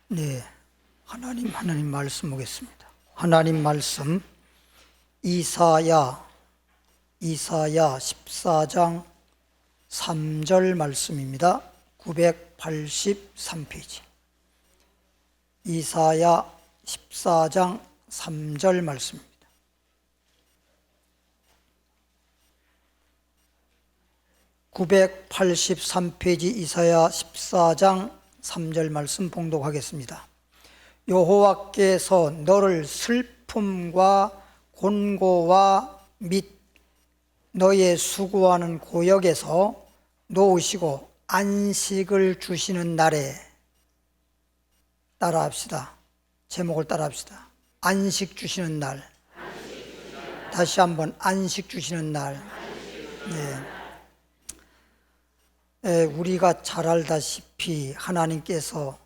네, 하나님 말씀 보겠습니다. 하나님 말씀 이사야 14장 3절 말씀입니다. 983페이지. 이사야 14장 3절 말씀입니다. (983페이지) 이사야 14장 3절 말씀 봉독하겠습니다. 여호와께서 너를 슬픔과 곤고와 및 너의 수고하는 고역에서 놓으시고 안식을 주시는 날에, 따라합시다. 제목을 따라합시다. 안식 주시는 날. 다시 한번 안식 주시는 날. 우리가 잘 알다시피 하나님께서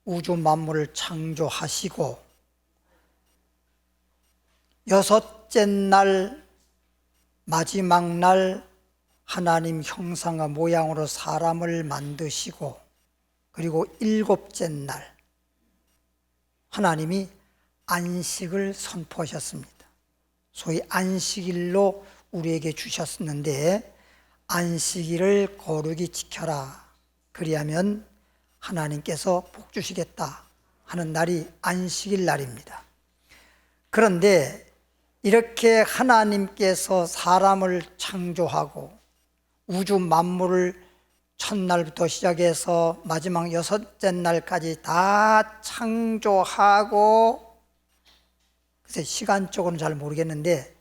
우주 만물을 창조하시고 여섯째 날, 마지막 날 하나님 형상과 모양으로 사람을 만드시고, 그리고 일곱째 날 하나님이 안식을 선포하셨습니다. 소위 안식일로 우리에게 주셨는데, 안식일을 거룩히 지켜라, 그리하면 하나님께서 복 주시겠다 하는 날이 안식일 날입니다. 그런데 이렇게 하나님께서 사람을 창조하고 우주 만물을 첫날부터 시작해서 마지막 여섯째 날까지 다 창조하고, 글쎄 시간적으로는 잘 모르겠는데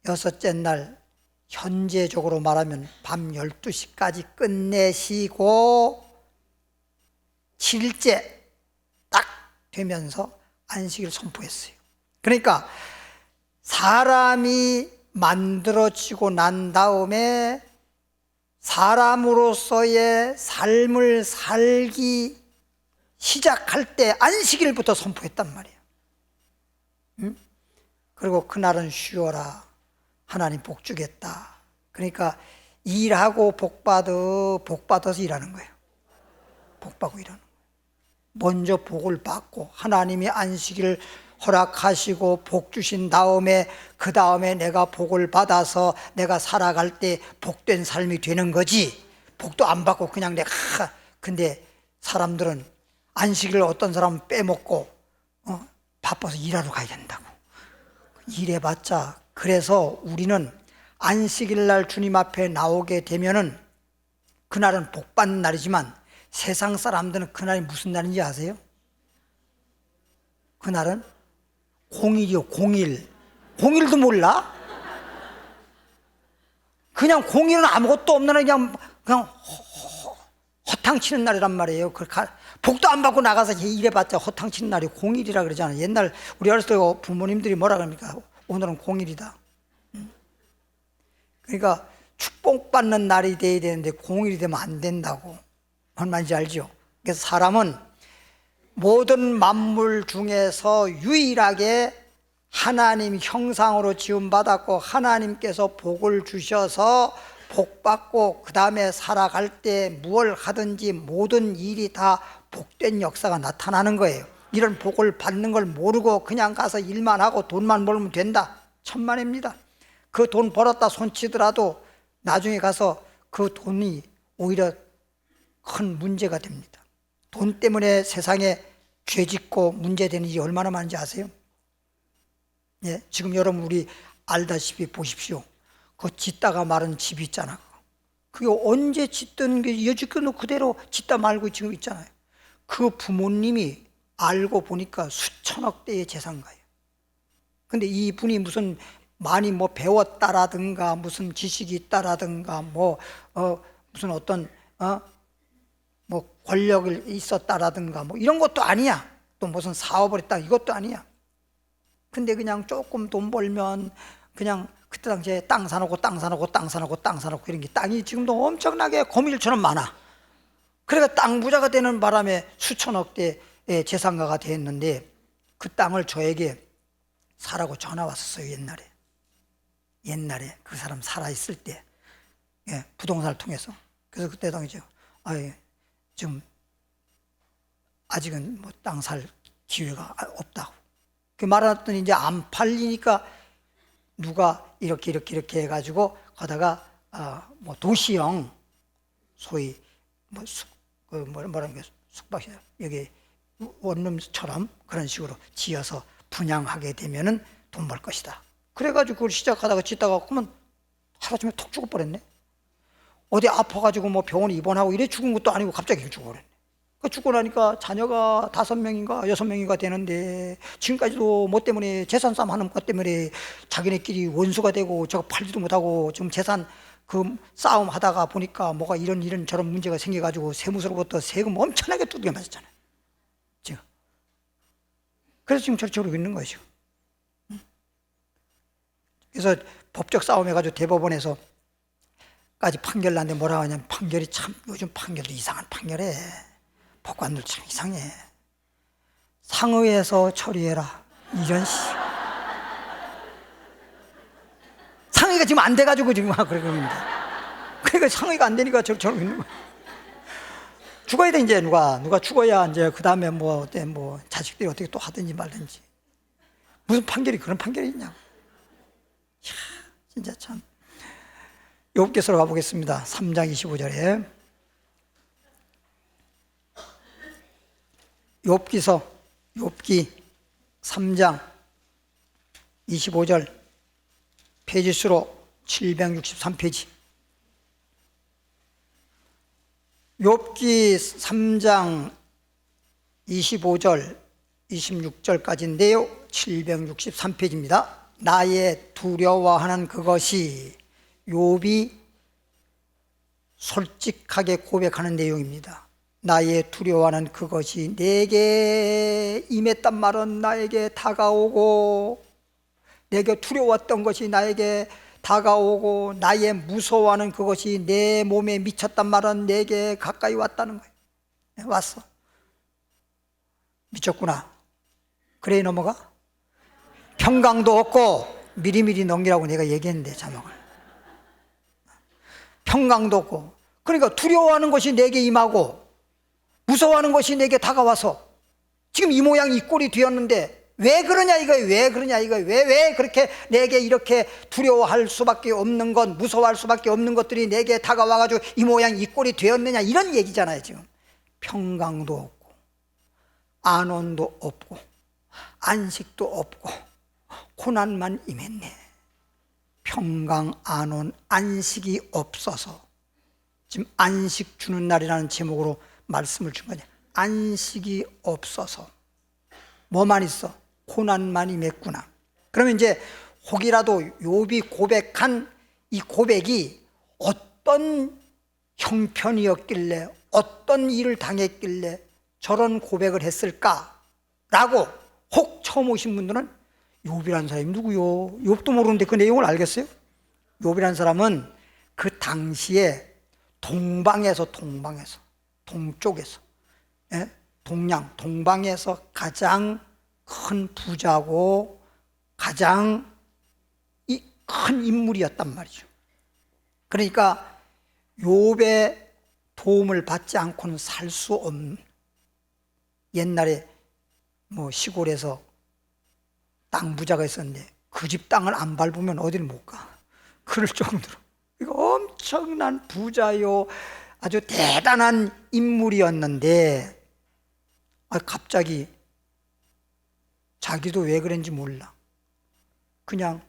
여섯째 날 현재적으로 말하면 밤 12시까지 끝내시고 7일째 딱 되면서 안식일을 선포했어요. 그러니까 사람이 만들어지고 난 다음에 사람으로서의 삶을 살기 시작할 때 안식일부터 선포했단 말이에요. 그리고 그날은 쉬어라, 하나님 복 주겠다. 그러니까 일하고 복받아서 일하는 거예요. 복받고 일하는 거예요. 먼저 복을 받고 하나님이 안식일을 허락하시고 복 주신 다음에, 그 다음에 내가 복을 받아서 내가 살아갈 때 복된 삶이 되는 거지, 복도 안 받고 그냥 내가 근데 사람들은 안식일을 어떤 사람은 빼먹고 바빠서 일하러 가야 된다고 일해봤자. 그래서 우리는 안식일 날 주님 앞에 나오게 되면은 그날은 복 받는 날이지만 세상 사람들은 그날이 무슨 날인지 아세요? 그날은 공일이요, 공일. 공일도 몰라? 그냥 공일은 아무것도 없는 날, 그냥 허탕치는 날이란 말이에요. 복도 안 받고 나가서 일해봤자 허탕치는 날이 공일이라 그러잖아요. 옛날 우리 어렸을 때 부모님들이 뭐라 그럽니까? 오늘은 공일이다. 그러니까 축복받는 날이 돼야 되는데 공일이 되면 안 된다고. 뭔 말인지 알죠? 그래서 사람은 모든 만물 중에서 유일하게 하나님 형상으로 지음받았고 하나님께서 복을 주셔서 복받고 그 다음에 살아갈 때 무엇을 하든지 모든 일이 다 복된 역사가 나타나는 거예요. 이런 복을 받는 걸 모르고 그냥 가서 일만 하고 돈만 벌면 된다, 천만입니다. 그 돈 벌었다 손치더라도 나중에 가서 그 돈이 오히려 큰 문제가 됩니다. 돈 때문에 세상에 죄 짓고 문제되는 일이 얼마나 많은지 아세요? 예, 지금 여러분 우리 알다시피 보십시오. 그 짓다가 마른 집 있잖아. 그게 언제 짓던 게 여지껏 그대로 짓다 말고 지금 있잖아요. 그 부모님이 알고 보니까 수천억 대의 재산가예요. 근데 이분이 무슨 많이 배웠다라든가 무슨 지식이 있다라든가 무슨 어떤 권력이 있었다라든가 이런 것도 아니야. 또 무슨 사업을 했다 이것도 아니야. 근데 그냥 조금 돈 벌면 그냥 그때 당시에 땅 사놓고 이런 게 땅이 지금도 엄청나게 거미줄처럼 많아. 그러니까 땅 부자가 되는 바람에 수천억 대의 재산가가 됐는데, 그 땅을 저에게 사라고 전화 왔었어요. 옛날에 그 사람 살아있을 때, 부동산을 통해서. 그래서 그때 당시에 지금 아직은 뭐 땅 살 기회가 없다고. 그 말했더니 이제 안 팔리니까 누가 이렇게 해가지고 가다가 뭐 도시형 소위 뭐 뭐라는 게 숙박시 여기 원룸처럼 그런 식으로 지어서 분양하게 되면은 돈 벌 것이다. 그래가지고 그걸 시작하다가 짓다가 그러면 하루아침에 톡 죽어버렸네. 어디 아파가지고 뭐 병원에 입원하고 이래 죽은 것도 아니고 갑자기 죽어버렸네. 그 죽고 나니까 자녀가 5명인가 6명인가 되는데 지금까지도 뭐 때문에 재산 싸움 하는 것 때문에 자기네끼리 원수가 되고 저거 팔지도 못하고 지금 재산 그 싸움 하다가 보니까 뭐가 이런 저런 문제가 생겨가지고 세무서로부터 세금 엄청나게 두들겨 맞았잖아요. 지금. 그래서 지금 저러고 있는 거죠. 그래서 법적 싸움 해가지고 대법원에서까지 판결 났는데 뭐라고 하냐면 판결이 참 요즘 판결도 이상한 판결해. 법관들 참 이상해. 상의해서 처리해라. 이런 씨. 상의가 지금 안 돼가지고 지금 그러고 있는데. 그러니까 상의가 안 되니까 저러고 있는 거야. 죽어야 돼, 이제 누가 죽어야 이제 그 다음에 뭐 어때 뭐 자식들이 어떻게 또 하든지 말든지. 무슨 판결이 그런 판결이 있냐고. 이야, 진짜 참. 욥기서로 가보겠습니다. 3장 25절에. 욥기 3장 25절 페이지수로 763페이지. 욥기 3장 25절 26절까지인데요 763페이지입니다 나의 두려워하는 그것이 욥이 솔직하게 고백하는 내용입니다. 나의 두려워하는 그것이 내게 임했단 말은 나에게 다가오고 내게 두려웠던 것이 나에게 다가오고 나의 무서워하는 그것이 내 몸에 미쳤단 말은 내게 가까이 왔다는 거예요. 왔어. 미쳤구나. 그래 넘어가? 평강도 없고 미리미리 넘기라고 내가 얘기했는데 자막을. 평강도 없고 그러니까 두려워하는 것이 내게 임하고 무서워하는 것이 내게 다가와서 지금 이 모양 이 꼴이 되었는데 왜 그러냐 이거예요. 왜 그러냐 이거예요. 왜 그렇게 내게 이렇게 두려워할 수밖에 없는 것, 무서워할 수밖에 없는 것들이 내게 다가와가지고 이 모양 이 꼴이 되었느냐 이런 얘기잖아요. 지금 평강도 없고 안온도 없고 안식도 없고 고난만 임했네. 평강 안온 안식이 없어서 지금 안식 주는 날이라는 제목으로 말씀을 준 거냐. 안식이 없어서 뭐만 있어? 고난만 임했구나. 그러면 이제 혹이라도 욥이 고백한 이 고백이 어떤 형편이었길래 어떤 일을 당했길래 저런 고백을 했을까라고 혹 처음 오신 분들은 욥이라는 사람이 누구요? 욥도 모르는데 그 내용을 알겠어요? 욥이라는 사람은 그 당시에 동방에서 동쪽에서 동방에서 가장 큰 부자고 가장 큰 인물이었단 말이죠. 그러니까 욥의 도움을 받지 않고는 살 수 없는, 옛날에 뭐 시골에서 땅 부자가 있었는데 그 집 땅을 안 밟으면 어디를 못 가. 그럴 정도로 이거 엄청난 부자요 아주 대단한 인물이었는데 갑자기 자기도 왜 그런지 몰라. 그냥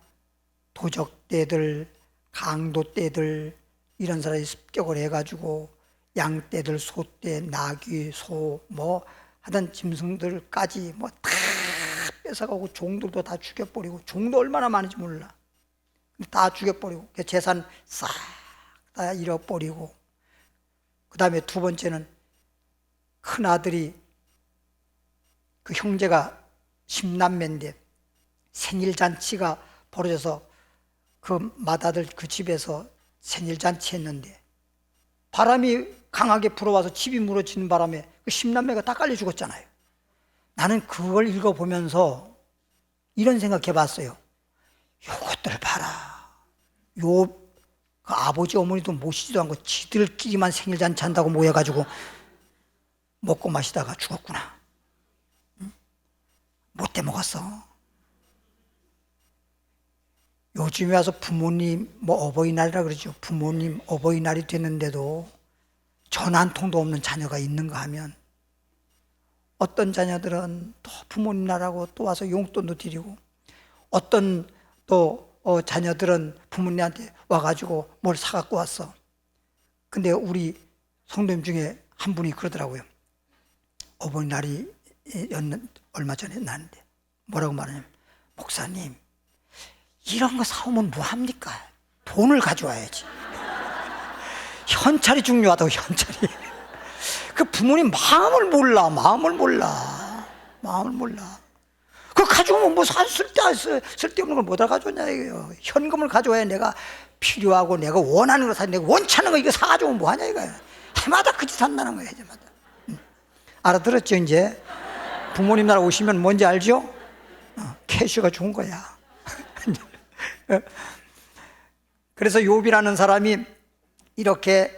도적떼들, 강도떼들 이런 사람이 습격을 해가지고 양떼들, 소떼, 나귀, 소 뭐 하던 짐승들까지 뭐 다 뺏어가고 종들도 다 죽여버리고, 종도 얼마나 많은지 몰라. 다 죽여버리고 재산 싹 다 잃어버리고, 그 다음에 두 번째는 큰아들이, 그 형제가 10남매인데 생일잔치가 벌어져서 그 맏아들 그 집에서 생일잔치 했는데 바람이 강하게 불어와서 집이 무너지는 바람에 그 10남매가 다 깔려 죽었잖아요. 나는 그걸 읽어보면서 이런 생각해 봤어요. 요것들 봐라. 그 아버지 어머니도 모시지도 않고 지들끼리만 생일잔치 한다고 모여가지고 먹고 마시다가 죽었구나. 못돼 먹었어. 요즘에 와서 부모님 어버이날이라 그러죠. 부모님 어버이날이 됐는데도 전화 한 통도 없는 자녀가 있는가 하면, 어떤 자녀들은 또 부모님 날하고 또 와서 용돈도 드리고, 어떤 또 자녀들은 부모님한테 와가지고 뭘 사갖고 왔어. 근데 우리 성도님 중에 한 분이 그러더라고요. 어버이날이 얼마 전에 나는데 뭐라고 말하냐면, 목사님, 이런 거 사오면 뭐합니까? 돈을 가져와야지. 현찰이 중요하다고, 현찰이. 그 부모님 마음을 몰라. 그거 가져오면 뭐 쓸데없는 걸 뭐다 가져오냐 이거요. 현금을 가져와야 내가 필요하고 내가 원하는 걸 사. 내가 원치 않은 거 이거 사가지고 뭐하냐 이거야. 해마다 그 짓 한다는 거야, 해마다. 알아들었죠 이제? 부모님 나라 오시면 뭔지 알죠? 캐시가 좋은 거야. 그래서 욥이라는 사람이 이렇게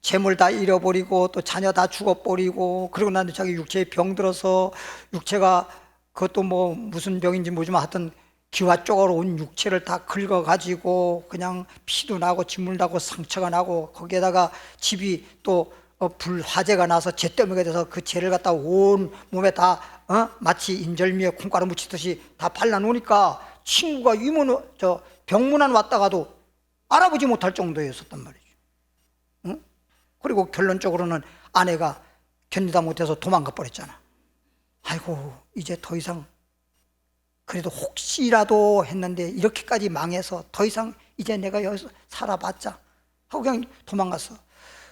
재물 다 잃어버리고 또 자녀 다 죽어버리고, 그러고 나서 자기 육체에 병들어서, 육체가 그것도 뭐 무슨 병인지 모르지만 하여튼 기와 쪽으로 온 육체를 다 긁어가지고 그냥 피도 나고 진물 나고 상처가 나고, 거기에다가 집이 또 불화재가 나서 잿더미가 돼서 그 재를 갖다 온 몸에 다 마치 인절미에 콩가루 묻히듯이 다 발라놓으니까 친구가 병문안 왔다가도 알아보지 못할 정도였었단 말이죠. 응? 그리고 결론적으로는 아내가 견디다 못해서 도망가 버렸잖아. 아이고, 이제 더 이상, 그래도 혹시라도 했는데 이렇게까지 망해서 더 이상 이제 내가 여기서 살아봤자 하고 그냥 도망갔어.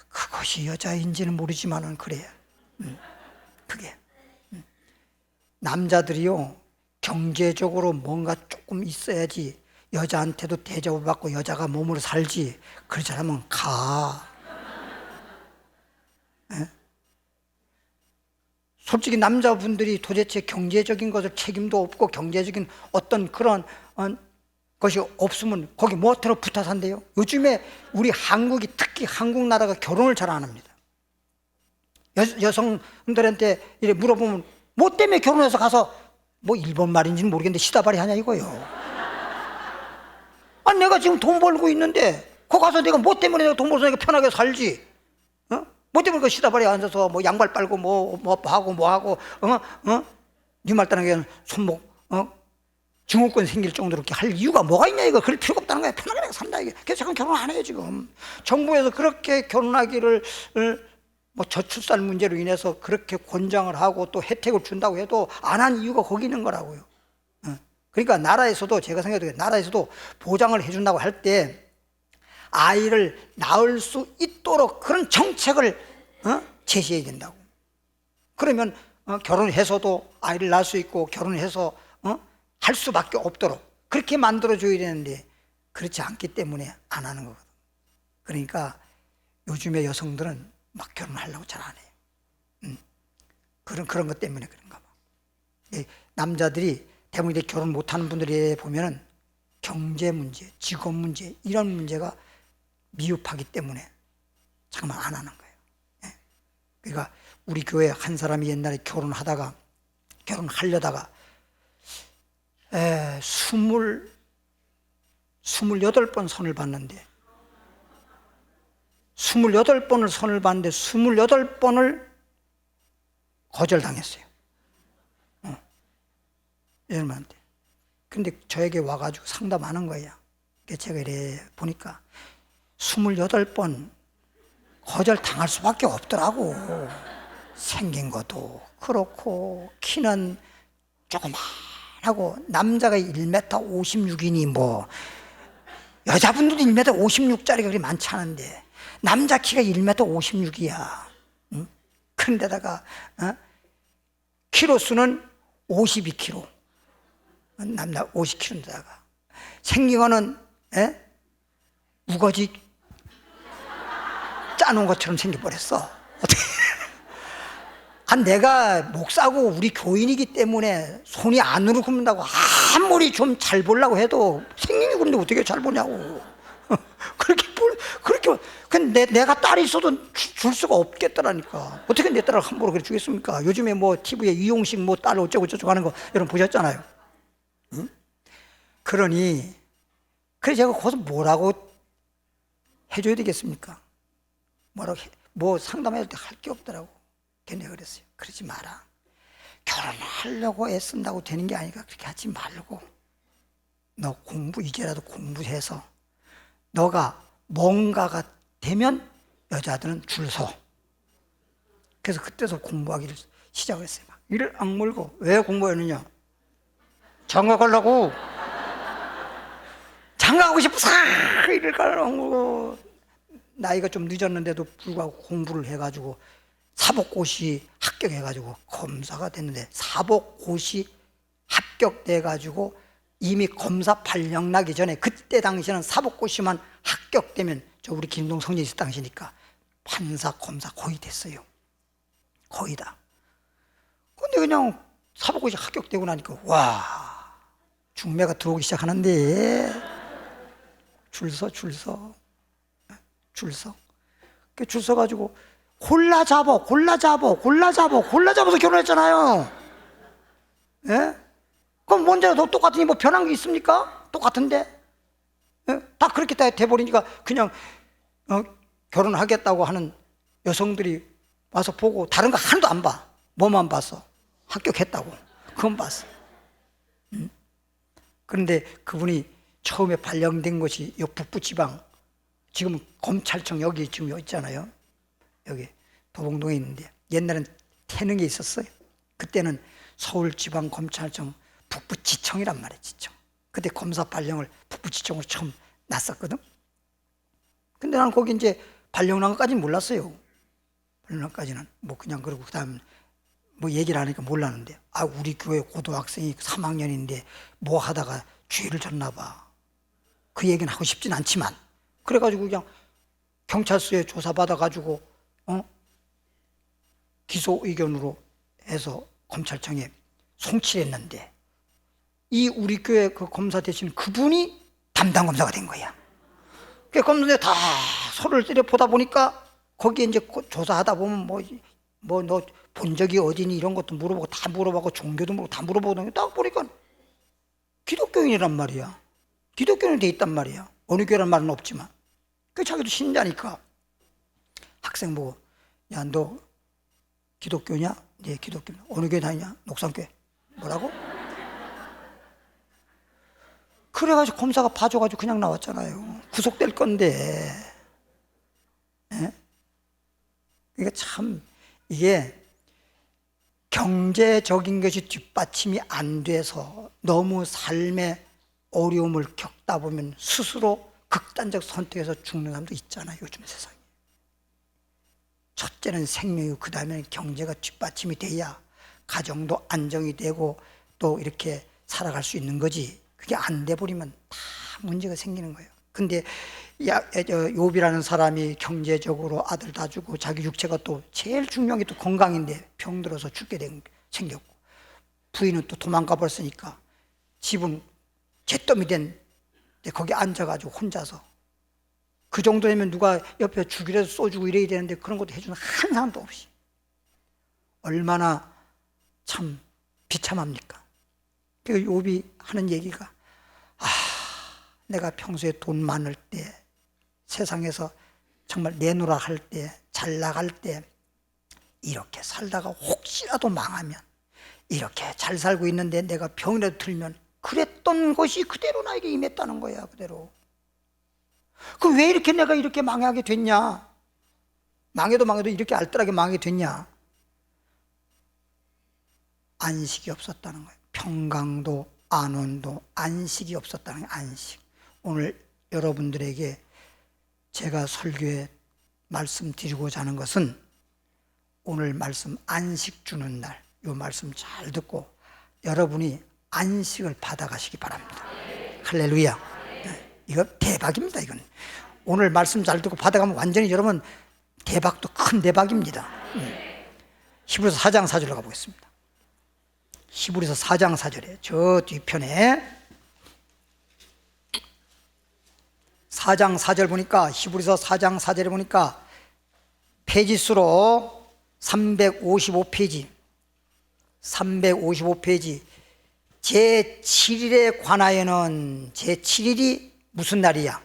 그것이 여자인지는 모르지만은 그래. 그게 남자들이요, 경제적으로 뭔가 조금 있어야지 여자한테도 대접을 받고 여자가 몸으로 살지. 그러지 않으면 가. 솔직히 남자분들이 도대체 경제적인 것을 책임도 없고 경제적인 어떤 그런 것이 없으면 거기 뭐하러 붙어 산대요? 요즘에 우리 한국이, 특히 한국 나라가 결혼을 잘 안 합니다. 여성들한테 이래 물어보면 뭐 때문에 결혼해서 가서 뭐 일본 말인지는 모르겠는데 시다발이 하냐 이거요. 아니 내가 지금 돈 벌고 있는데 거기 가서 내가 뭐 때문에 내가 돈 벌어서 내가 편하게 살지? 뭐 때문에 그 시다발에 앉아서 뭐 양발 빨고 뭐 하고 네 말 따르는 게 손목 증후군 생길 정도로 이렇게 할 이유가 뭐가 있냐 이거. 그럴 필요가 없다는 거야. 편하게 내가 산다 이게. 그래서 잠깐 결혼 안 해요 지금. 정부에서 그렇게 결혼하기를 뭐 저출산 문제로 인해서 그렇게 권장을 하고 또 혜택을 준다고 해도 안 한 이유가 거기 있는 거라고요. 그러니까 나라에서도, 제가 생각해도 나라에서도 보장을 해준다고 할 때 아이를 낳을 수 있도록 그런 정책을 제시해야 된다고. 그러면 결혼해서도 아이를 낳을 수 있고 결혼해서 할 수밖에 없도록 그렇게 만들어줘야 되는데 그렇지 않기 때문에 안 하는 거거든. 그러니까 요즘의 여성들은 막 결혼하려고 잘 안 해요. 그런 것 때문에 그런가 봐. 남자들이 대부분 이제 결혼 못하는 분들이 보면은 경제 문제, 직업 문제, 이런 문제가 미흡하기 때문에 잠깐만 안 하는 거예요. 그러니까 우리 교회 한 사람이 옛날에 결혼하려다가 28번 선을 봤는데 28번을 거절당했어요. 여러분한테. 근데 저에게 와가지고 상담하는 거예요. 제가 이래 보니까 28번 거절당할 수밖에 없더라고. 생긴 것도 그렇고 키는 조그만하고, 남자가 1m 56이니 뭐 여자분들도 1m 56짜리가 그리 많지 않은데 남자 키가 1m 56이야. 그런데다가 키로수는 52kg. 남자 50kg인데다가 생긴 거는 우거지 짜놓은 것처럼 생겨버렸어. 어떻게? 내가 목사고 우리 교인이기 때문에 손이 안으로 굽는다고 아무리 좀 잘 보려고 해도 생긴 게 그런데 어떻게 잘 보냐고. 그렇게, 근데 내가 딸이 있어도 줄 수가 없겠더라니까. 어떻게 내 딸을 함부로 그렇게 주겠습니까? 요즘에 뭐 TV에 이용식 뭐 딸 어쩌고 저쩌고 하는 거 여러분 보셨잖아요. 응? 그러니, 그래서 제가 거기서 뭐라고 해줘야 되겠습니까? 뭐 상담할 때 할 게 없더라고. 걔네 그랬어요. 그러지 마라. 결혼하려고 애쓴다고 되는 게 아니까 그렇게 하지 말고, 너 이제라도 공부해서 너가 뭔가가 되면 여자들은 줄 서. 그래서 그때서 공부하기를 시작을 했어요. 막 이를 악물고. 왜 공부했느냐? 장가가려고. 장가가고 싶어서 이를 악물고. 나이가 좀 늦었는데도 불구하고 공부를 해가지고 사법고시 합격해가지고 검사가 됐는데, 사법고시 합격돼가지고 이미 검사 발령 나기 전에, 그때 당시에는 사법고시만 합격되면, 저 우리 김동 성녀 있을 당시니까 판사, 검사 거의 됐어요. 거의 다. 근데 그냥 사법고시 합격되고 나니까 와, 중매가 들어오기 시작하는데 줄 서. 줄 서가지고 골라 잡아서 결혼했잖아요. 예? 그럼 먼저 똑같으니 뭐 변한 게 있습니까? 똑같은데? 예? 다 그렇게 돼버리니까 그냥 결혼하겠다고 하는 여성들이 와서 보고 다른 거 하나도 안 봐. 뭐만 봤어? 합격했다고. 그건 봤어. 그런데 그분이 처음에 발령된 것이 요 북부 지방, 지금 검찰청 여기 지금 여기 있잖아요. 여기 도봉동에 있는데, 옛날엔 태릉에 있었어요. 그때는 서울지방검찰청 북부지청이란 말이에요. 지청. 그때 검사 발령을 북부지청으로 처음 났었거든. 근데 나는 거기 이제 발령 난 것까지는 몰랐어요. 발령 난 것까지는 뭐 그냥 그러고, 그다음 뭐 얘기를 하니까 몰랐는데, 우리 교회 고등학생이 3학년인데 뭐 하다가 죄를 졌나 봐. 그 얘기는 하고 싶진 않지만, 그래가지고 그냥 경찰서에 조사받아가지고 기소 의견으로 해서 검찰청에 송치했는데, 이 우리 교회 그 검사 대신 그분이 담당 검사가 된 거야. 그 검사들 다 서로를 때려 보다 보니까, 거기에 이제 조사하다 보면 뭐 너 본 적이 어디니 이런 것도 물어보고, 다 물어보고, 종교도 물어보고, 다 물어보고, 딱 보니까 기독교인이란 말이야. 기독교인이 돼 있단 말이야. 어느 교회란 말은 없지만. 그 자기도 신자니까 학생 보고, 야, 너 기독교냐? 네, 기독교. 어느 교회 다니냐? 녹산교회. 뭐라고? 그래가지고 검사가 봐줘가지고 그냥 나왔잖아요. 구속될 건데. 예? 그러니까 참, 이게 경제적인 것이 뒷받침이 안 돼서 너무 삶의 어려움을 겪다 보면 스스로 극단적 선택에서 죽는 사람도 있잖아요. 요즘 세상에. 첫째는 생명이고, 그 다음에는 경제가 뒷받침이 돼야 가정도 안정이 되고 또 이렇게 살아갈 수 있는 거지. 그게 안 돼버리면 다 문제가 생기는 거예요. 근데 욥이라는 사람이 경제적으로 아들 다 주고, 자기 육체가 또 제일 중요한 게 또 건강인데 병들어서 죽게 생겼고, 부인은 또 도망가 버렸으니까 집은 잿더미 된 거기 앉아가지고 혼자서, 그 정도 되면 누가 옆에 죽이라도 쏘주고 이래야 되는데 그런 것도 해주는 한 사람도 없이, 얼마나 참 비참합니까? 그러니까 욥이 하는 얘기가, 내가 평소에 돈 많을 때, 세상에서 정말 내놓으라 할 때, 잘 나갈 때, 이렇게 살다가 혹시라도 망하면, 이렇게 잘 살고 있는데 내가 병이라도 들면 그랬던 것이 그대로 나에게 임했다는 거야. 그대로. 그럼 왜 이렇게 내가 이렇게 망하게 됐냐? 망해도 이렇게 알뜰하게 망하게 됐냐? 안식이 없었다는 거예요. 평강도 안온도 안식이 없었다는 거예요. 안식. 오늘 여러분들에게 제가 설교에 말씀드리고자 하는 것은, 오늘 말씀 안식 주는 날, 이 말씀 잘 듣고 여러분이 안식을 받아가시기 바랍니다. 할렐루야. 이거 대박입니다. 이건 오늘 말씀 잘 듣고 받아가면 완전히 여러분 대박도 큰 대박입니다. 히브리서 4장 4절로 가보겠습니다. 히브리서 4장 4절에 저 뒤편에 4장 4절 보니까, 히브리서 4장 4절에 보니까 페이지수로 355페이지 제7일에 관하여는, 제7일이 무슨 날이야?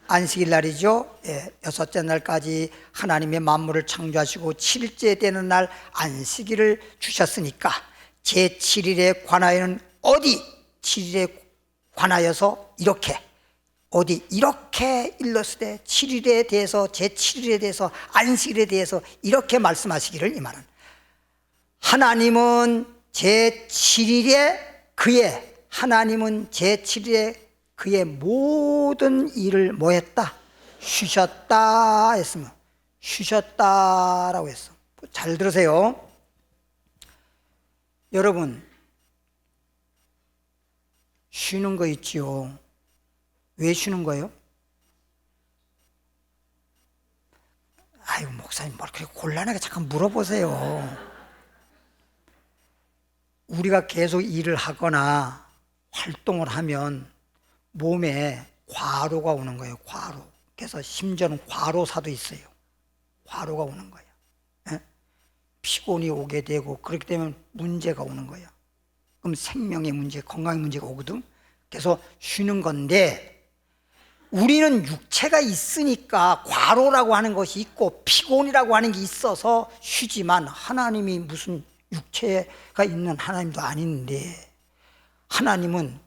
안식일 날이죠. 여섯째 날까지 하나님의 만물을 창조하시고 7일째 되는 날 안식일을 주셨으니까 제7일에 관하여는 어디 7일에 관하여서 이렇게 일렀을 때 7일에 대해서, 제7일에 대해서, 안식일에 대해서 이렇게 말씀하시기를, 이 말은 하나님은 제7일에 그의 모든 일을 뭐 했다? 쉬셨다 했으면, 쉬셨다라고 했어. 잘 들으세요. 여러분, 쉬는 거 있지요. 왜 쉬는 거예요? 아이고, 목사님 뭘 그렇게 곤란하게 잠깐 물어보세요. 우리가 계속 일을 하거나 활동을 하면 몸에 과로가 오는 거예요. 과로. 그래서 심지어는 과로사도 있어요. 과로가 오는 거예요. 피곤이 오게 되고, 그렇게 되면 문제가 오는 거예요. 그럼 생명의 문제, 건강의 문제가 오거든. 그래서 쉬는 건데, 우리는 육체가 있으니까 과로라고 하는 것이 있고 피곤이라고 하는 게 있어서 쉬지만, 하나님이 무슨 육체가 있는 하나님도 아닌데 하나님은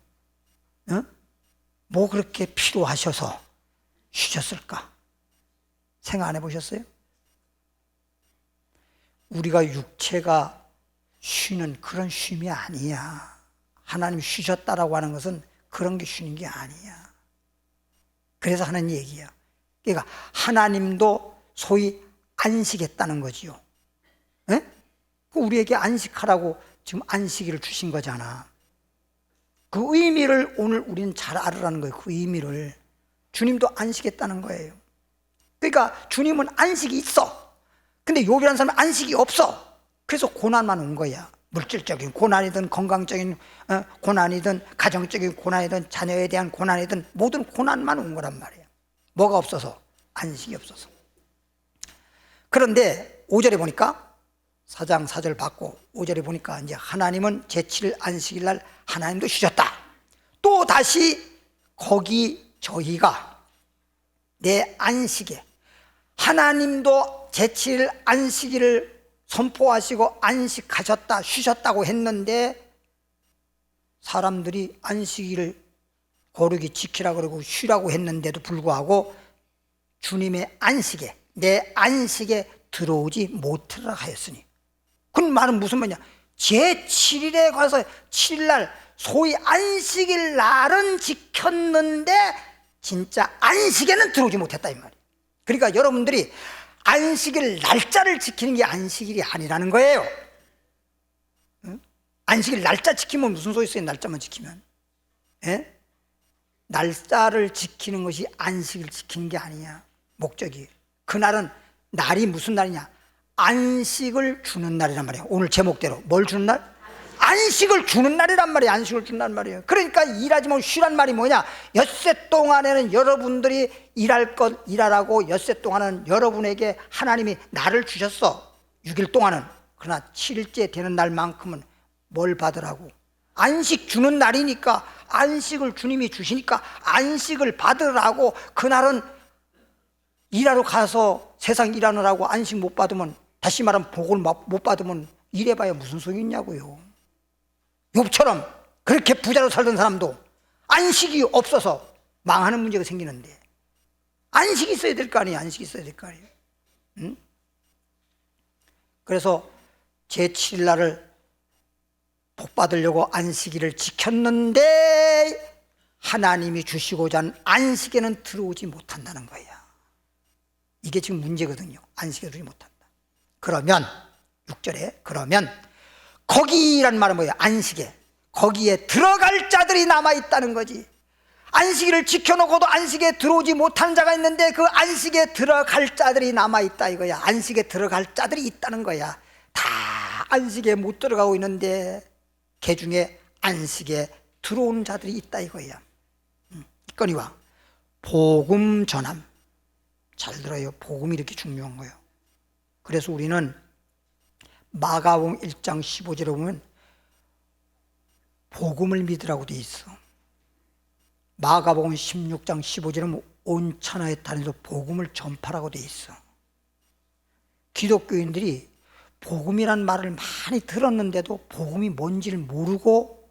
뭐 그렇게 필요하셔서 쉬셨을까? 생각 안 해보셨어요? 우리가 육체가 쉬는 그런 쉼이 아니야. 하나님 쉬셨다라고 하는 것은 그런 게 쉬는 게 아니야. 그래서 하는 얘기야. 그러니까 하나님도 소위 안식했다는 거지요. 우리에게 안식하라고 지금 안식일을 주신 거잖아. 그 의미를 오늘 우리는 잘 알으라는 거예요. 그 의미를. 주님도 안식했다는 거예요. 그러니까 주님은 안식이 있어. 근데 욥이라는 사람은 안식이 없어. 그래서 고난만 온 거야. 물질적인 고난이든 건강적인 고난이든 가정적인 고난이든 자녀에 대한 고난이든 모든 고난만 온 거란 말이에요. 뭐가 없어서? 안식이 없어서. 그런데 5절에 보니까, 4장 4절 받고 5절에 보니까 이제 하나님은 제7일 안식일 날 하나님도 쉬셨다. 또 다시 거기 저희가 내 안식에, 하나님도 제7일 안식일을 선포하시고 안식하셨다, 쉬셨다고 했는데 사람들이 안식일을 거룩히 지키라 그러고 쉬라고 했는데도 불구하고 주님의 안식에, 내 안식에 들어오지 못하라 하였으니, 그 말은 무슨 말이냐? 제7일에 가서 7일날 소위 안식일 날은 지켰는데 진짜 안식에는 들어오지 못했다 이 말이에요. 그러니까 여러분들이 안식일 날짜를 지키는 게 안식일이 아니라는 거예요. 안식일 날짜 지키면 무슨 소리 있어요? 날짜만 지키면. 날짜를 지키는 것이 안식일 지키는 게 아니냐. 목적이. 그날은 날이 무슨 날이냐? 안식을 주는 날이란 말이에요. 오늘 제목대로 뭘 주는 날? 안식을 주는 날이란 말이에요. 안식을 준단 말이에요. 그러니까 일하지 말고 쉬란 말이 뭐냐? 엿새 동안에는 여러분들이 일할 것 일하라고, 엿새 동안은 여러분에게 하나님이 날을 주셨어. 6일 동안은. 그러나 7일째 되는 날만큼은 뭘 받으라고? 안식 주는 날이니까, 안식을 주님이 주시니까 안식을 받으라고. 그날은 일하러 가서 세상 일하느라고 안식 못 받으면, 다시 말하면 복을 못 받으면 일해봐야 무슨 소용이 있냐고요. 욥처럼 그렇게 부자로 살던 사람도 안식이 없어서 망하는 문제가 생기는데, 안식이 있어야 될 거 아니에요. 안식이 있어야 될 거 아니에요. 응? 그래서 제7일 날을 복 받으려고 안식일을 지켰는데 하나님이 주시고자 하는 안식에는 들어오지 못한다는 거야. 이게 지금 문제거든요. 안식에 들어오지 못한다. 그러면 6절에, 그러면 거기란 말은 뭐예요? 안식에. 거기에 들어갈 자들이 남아있다는 거지. 안식일을 지켜놓고도 안식에 들어오지 못한 자가 있는데 그 안식에 들어갈 자들이 남아있다 이거야. 안식에 들어갈 자들이 있다는 거야. 다 안식에 못 들어가고 있는데 그 중에 안식에 들어오는 자들이 있다 이거야. 있거니와 복음 전함. 잘 들어요. 복음이 이렇게 중요한 거예요. 그래서 우리는 마가복음 1장 15절에 보면 복음을 믿으라고 돼 있어. 마가복음 16장 15절에 온 천하에 다니면서 복음을 전파라고 돼 있어. 기독교인들이 복음이란 말을 많이 들었는데도 복음이 뭔지를 모르고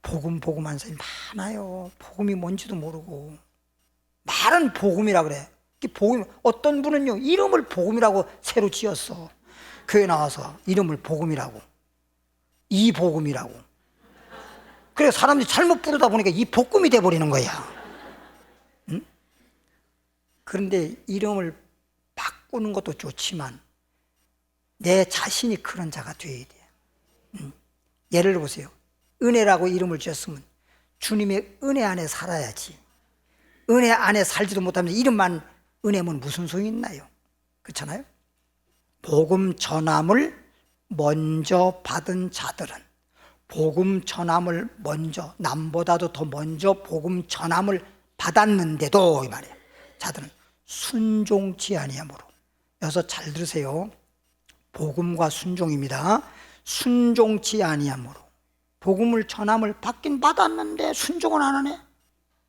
복음 하는 사람이 많아요. 복음이 뭔지도 모르고 말은 복음이라 그래. 복음, 어떤 분은요 이름을 복음이라고 새로 지었어. 교회 나와서 이름을 복음이라고, 이 복음이라고. 그래 사람들이 잘못 부르다 보니까 이 복음이 돼버리는 거야. 응? 그런데 이름을 바꾸는 것도 좋지만 내 자신이 그런 자가 되어야 돼. 예를 들어 보세요. 은혜라고 이름을 지었으면 주님의 은혜 안에 살아야지. 은혜 안에 살지도 못하면 이름만 은혜면 무슨 소용이 있나요? 그렇잖아요? 복음 전함을 먼저 받은 자들은, 복음 전함을 먼저, 남보다도 더 먼저 복음 전함을 받았는데도 이 말이에요. 자들은 순종치 아니하므로. 여기서 잘 들으세요. 복음과 순종입니다. 순종치 아니하므로. 복음을 전함을 받긴 받았는데 순종은 안 하네.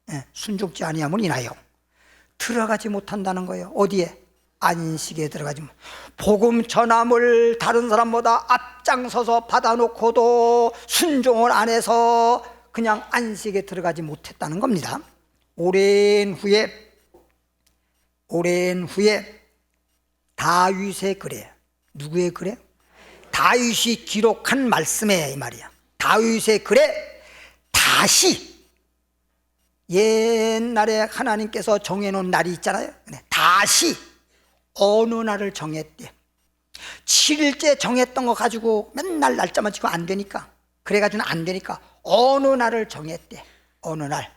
네, 순종치 아니하므로 인하여 들어가지 못한다는 거예요. 어디에? 안식에 들어가지 못. 복음 전함을 다른 사람보다 앞장서서 받아놓고도 순종을 안 해서 그냥 안식에 들어가지 못했다는 겁니다. 오랜 후에 다윗의 글에, 누구의 글에? 다윗이 기록한 말씀에 이 말이야. 다윗의 글에 다시 옛날에 하나님께서 정해놓은 날이 있잖아요. 다시 어느 날을 정했대. 7일째 정했던 거 가지고 맨날 날짜만 지고 안 되니까, 그래가지고는 안 되니까 어느 날을 정했대. 어느 날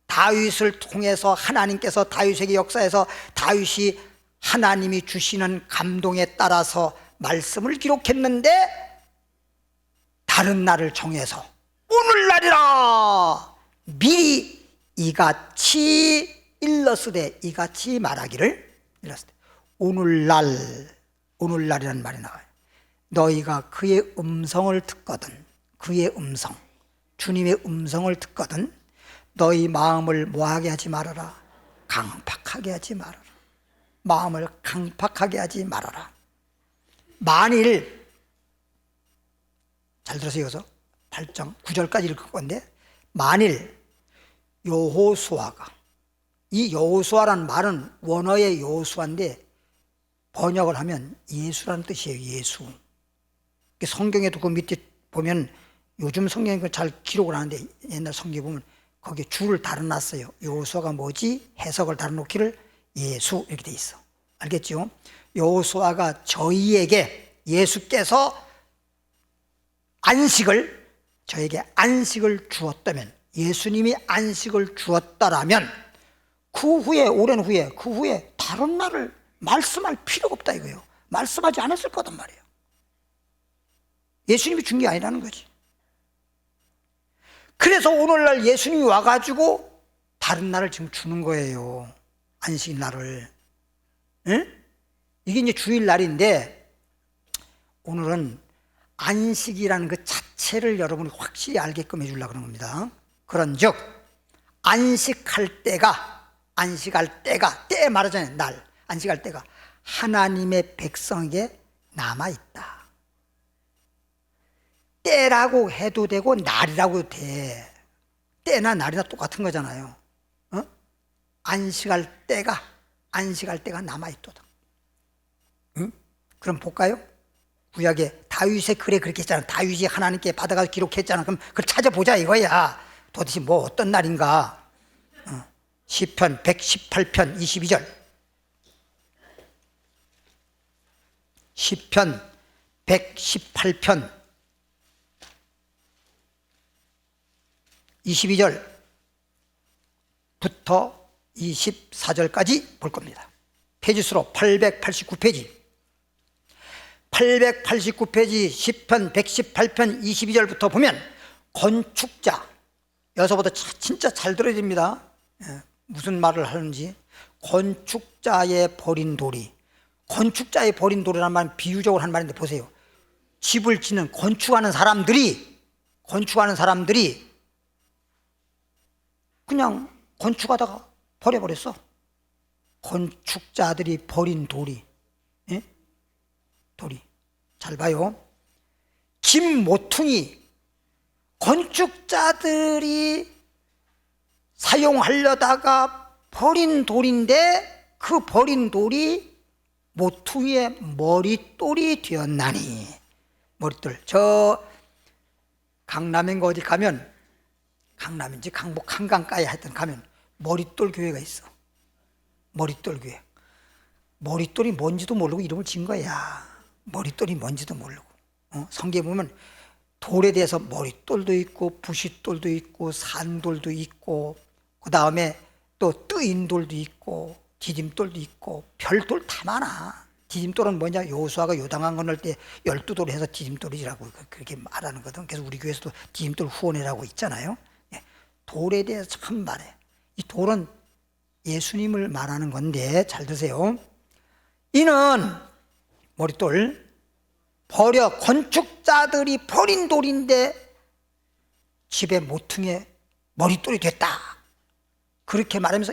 다윗을 통해서 하나님께서 다윗에게 역사해서 다윗이 하나님이 주시는 감동에 따라서 말씀을 기록했는데 다른 날을 정해서 오늘날이라 미리 이같이 일렀으되, 이같이 말하기를 일렀으되. 오늘날이라는 말이 나와요. 너희가 그의 음성을 듣거든, 그의 음성, 주님의 음성을 듣거든 너희 마음을 뭐하게 하지 말아라? 강팍하게 하지 말아라. 마음을 강팍하게 하지 말아라. 만일, 잘 들으세요. 여기서 8장 9절까지 읽을 건데, 만일 여호수아가, 이 여호수아라는 말은 원어의 여호수아인데 번역을 하면 예수라는 뜻이에요. 예수. 성경에도 그 밑에 보면, 요즘 성경에 잘 기록을 하는데 옛날 성경에 보면 거기에 줄을 달아놨어요. 여호수아가 뭐지? 해석을 달아놓기를 예수 이렇게 돼 있어. 알겠죠? 여호수아가 저희에게, 예수께서 저에게 안식을 주었다면, 예수님이 안식을 주었다라면 그 후에, 오랜 후에, 그 후에 다른 날을 말씀할 필요가 없다 이거예요. 말씀하지 않았을 거단 말이에요. 예수님이 준 게 아니라는 거지. 그래서 오늘날 예수님이 와가지고 다른 날을 지금 주는 거예요. 안식 날을. 응? 이게 이제 주일날인데 오늘은 안식이라는 그 자체를 여러분이 확실히 알게끔 해주려고 그러는 겁니다. 그런즉 안식할 때가, 때 말하잖아요. 날, 안식할 때가 하나님의 백성에게 남아있다. 때라고 해도 되고 날이라고 해도 돼. 때나 날이나 똑같은 거잖아요. 안식할 때가 남아있도다. 응? 그럼 볼까요? 구약에 다윗의 글에 그렇게 했잖아. 다윗이 하나님께 받아가서 기록했잖아. 그럼 그걸 찾아보자 이거야. 도대체 뭐 어떤 날인가? 시편 118편 22절. 시편 118편 22절부터 24절까지 볼 겁니다. 페이지수로 889페이지. 889페이지 시편 118편 22절부터 보면 건축자, 여기서부터 진짜 잘 들어야 됩니다. 무슨 말을 하는지. 건축자의 버린 돌이, 건축자의 버린 돌이라는 말은 비유적으로 한 말인데 보세요. 집을 짓는 건축하는 사람들이 그냥 건축하다가 버려버렸어. 건축자들이 버린 돌이, 예? 돌이. 잘 봐요. 집 모퉁이, 건축자들이 사용하려다가 버린 돌인데 그 버린 돌이 모퉁이의 머릿돌이 되었나니. 머릿돌. 저 강남인가 어디 가면, 강남인지 강북 한강가에 하여튼 가면 머릿돌 교회가 있어. 머릿돌 교회. 머릿돌이 뭔지도 모르고 이름을 지은 거야. 머릿돌이 뭔지도 모르고. 성경에 보면 돌에 대해서 머릿돌도 있고 부싯돌도 있고 산돌도 있고 그 다음에 또 뜨인 돌도 있고 디딤돌도 있고 별돌 다 많아. 디딤돌은 뭐냐? 여호수아가 요단강 건널 때 12돌을 해서 디딤돌이라고 그렇게 말하는 거든. 그래서 우리 교회에서도 디딤돌 후원회라고 있잖아요. 돌에 대해서 참 말해. 이 돌은 예수님을 말하는 건데 잘 드세요. 이는 머릿돌 버려 건축자들이 버린 돌인데 집의 모퉁이에 머릿돌이 됐다. 그렇게 말하면서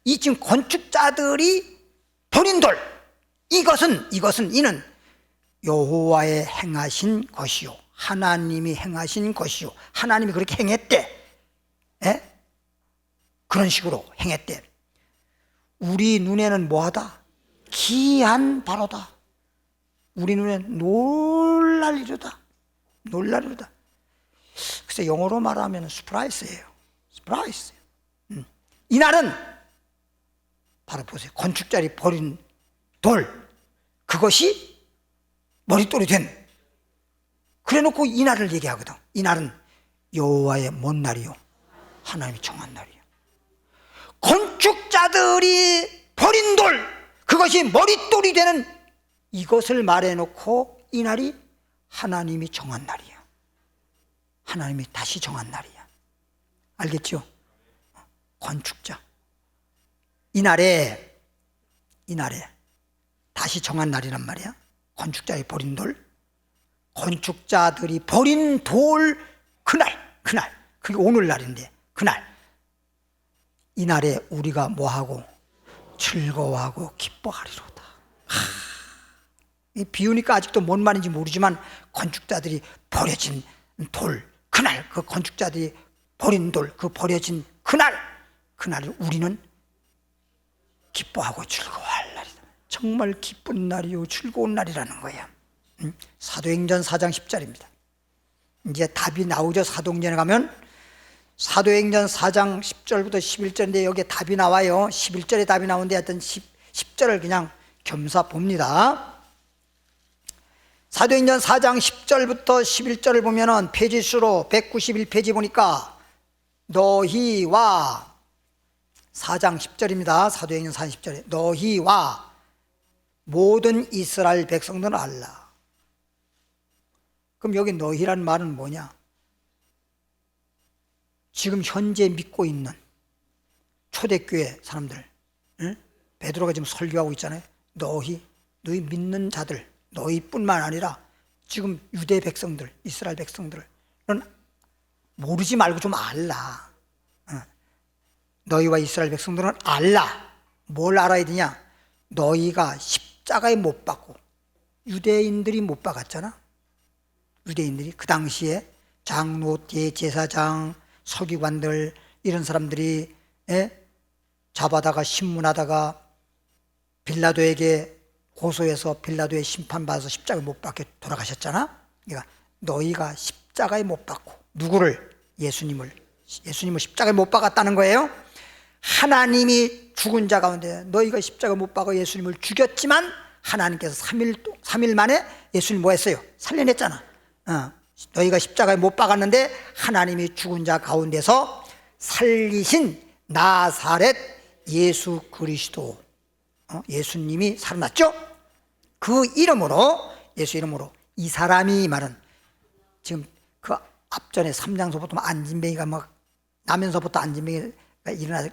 이 지금 건축자들이 버린 돌, 이는 여호와의 행하신 것이요, 하나님이 행하신 것이요, 하나님이 그렇게 행했대. 그런 식으로 행했대. 우리 눈에는 뭐하다? 기한 바로다. 우리 눈에는 놀랄 일이다. 글쎄 영어로 말하면 스프라이스예요. 스프라이스. 이날은 바로 보세요. 건축자리 버린 돌, 그것이 머릿돌이 된. 그래놓고 이날을 얘기하거든. 이날은 여호와의 뭔 날이요? 하나님이 정한 날이요. 건축자들이 버린 돌, 그것이 머릿돌이 되는 이것을 말해놓고 이날이 하나님이 정한 날이야. 하나님이 다시 정한 날이야. 알겠죠? 건축자. 이날에 다시 정한 날이란 말이야. 건축자의 버린 돌, 건축자들이 버린 돌, 그날 그게 오늘날인데 그날, 이날에 우리가 뭐하고? 즐거워하고 기뻐하리로다. 비우니까 아직도 뭔 말인지 모르지만 건축자들이 버려진 돌, 그날, 그 건축자들이 버린 돌, 그 버려진 그날 우리는 기뻐하고 즐거워할 날이다. 정말 기쁜 날이요 즐거운 날이라는 거야. 사도행전 4장 10절입니다. 이제 답이 나오죠. 사도행전에 가면 사도행전 4장 10절부터 11절인데 여기에 답이 나와요. 11절에 답이 나오는데 하여튼 10절을 그냥 겸사 봅니다. 사도행전 4장 10절부터 11절을 보면은 페이지수로 191페이지 보니까 너희와 4장 10절입니다. 사도행전 4장 10절에 너희와 모든 이스라엘 백성들은 알라. 그럼 여기 너희란 말은 뭐냐? 지금 현재 믿고 있는 초대교회 사람들, 베드로가 지금 설교하고 있잖아요. 너희 믿는 자들, 너희뿐만 아니라 지금 유대 백성들, 이스라엘 백성들은 모르지 말고 좀 알라. 너희와 이스라엘 백성들은 알라. 뭘 알아야 되냐? 너희가 십자가에 못 박고, 유대인들이 못 박았잖아. 유대인들이 그 당시에 장로, 대제사장, 서기관들 이런 사람들이 잡아다가 신문하다가 빌라도에게 고소해서 빌라도에 심판받아서 십자가에 못 박혀 돌아가셨잖아. 그러니까 너희가 십자가에 못 박고, 누구를? 예수님을 십자가에 못 박았다는 거예요. 하나님이 죽은 자 가운데 너희가 십자가에 못 박아 예수님을 죽였지만 하나님께서 3일 만에 예수님 뭐 했어요? 살려냈잖아. 너희가 십자가에 못 박았는데 하나님이 죽은 자 가운데서 살리신 나사렛 예수 그리스도, 예수님이 살아났죠. 그 이름으로, 예수 이름으로 이 사람이 말은 지금 그 앞전에 3장서부터 안진뱅이가 막 나면서부터 안진뱅이가 일어나서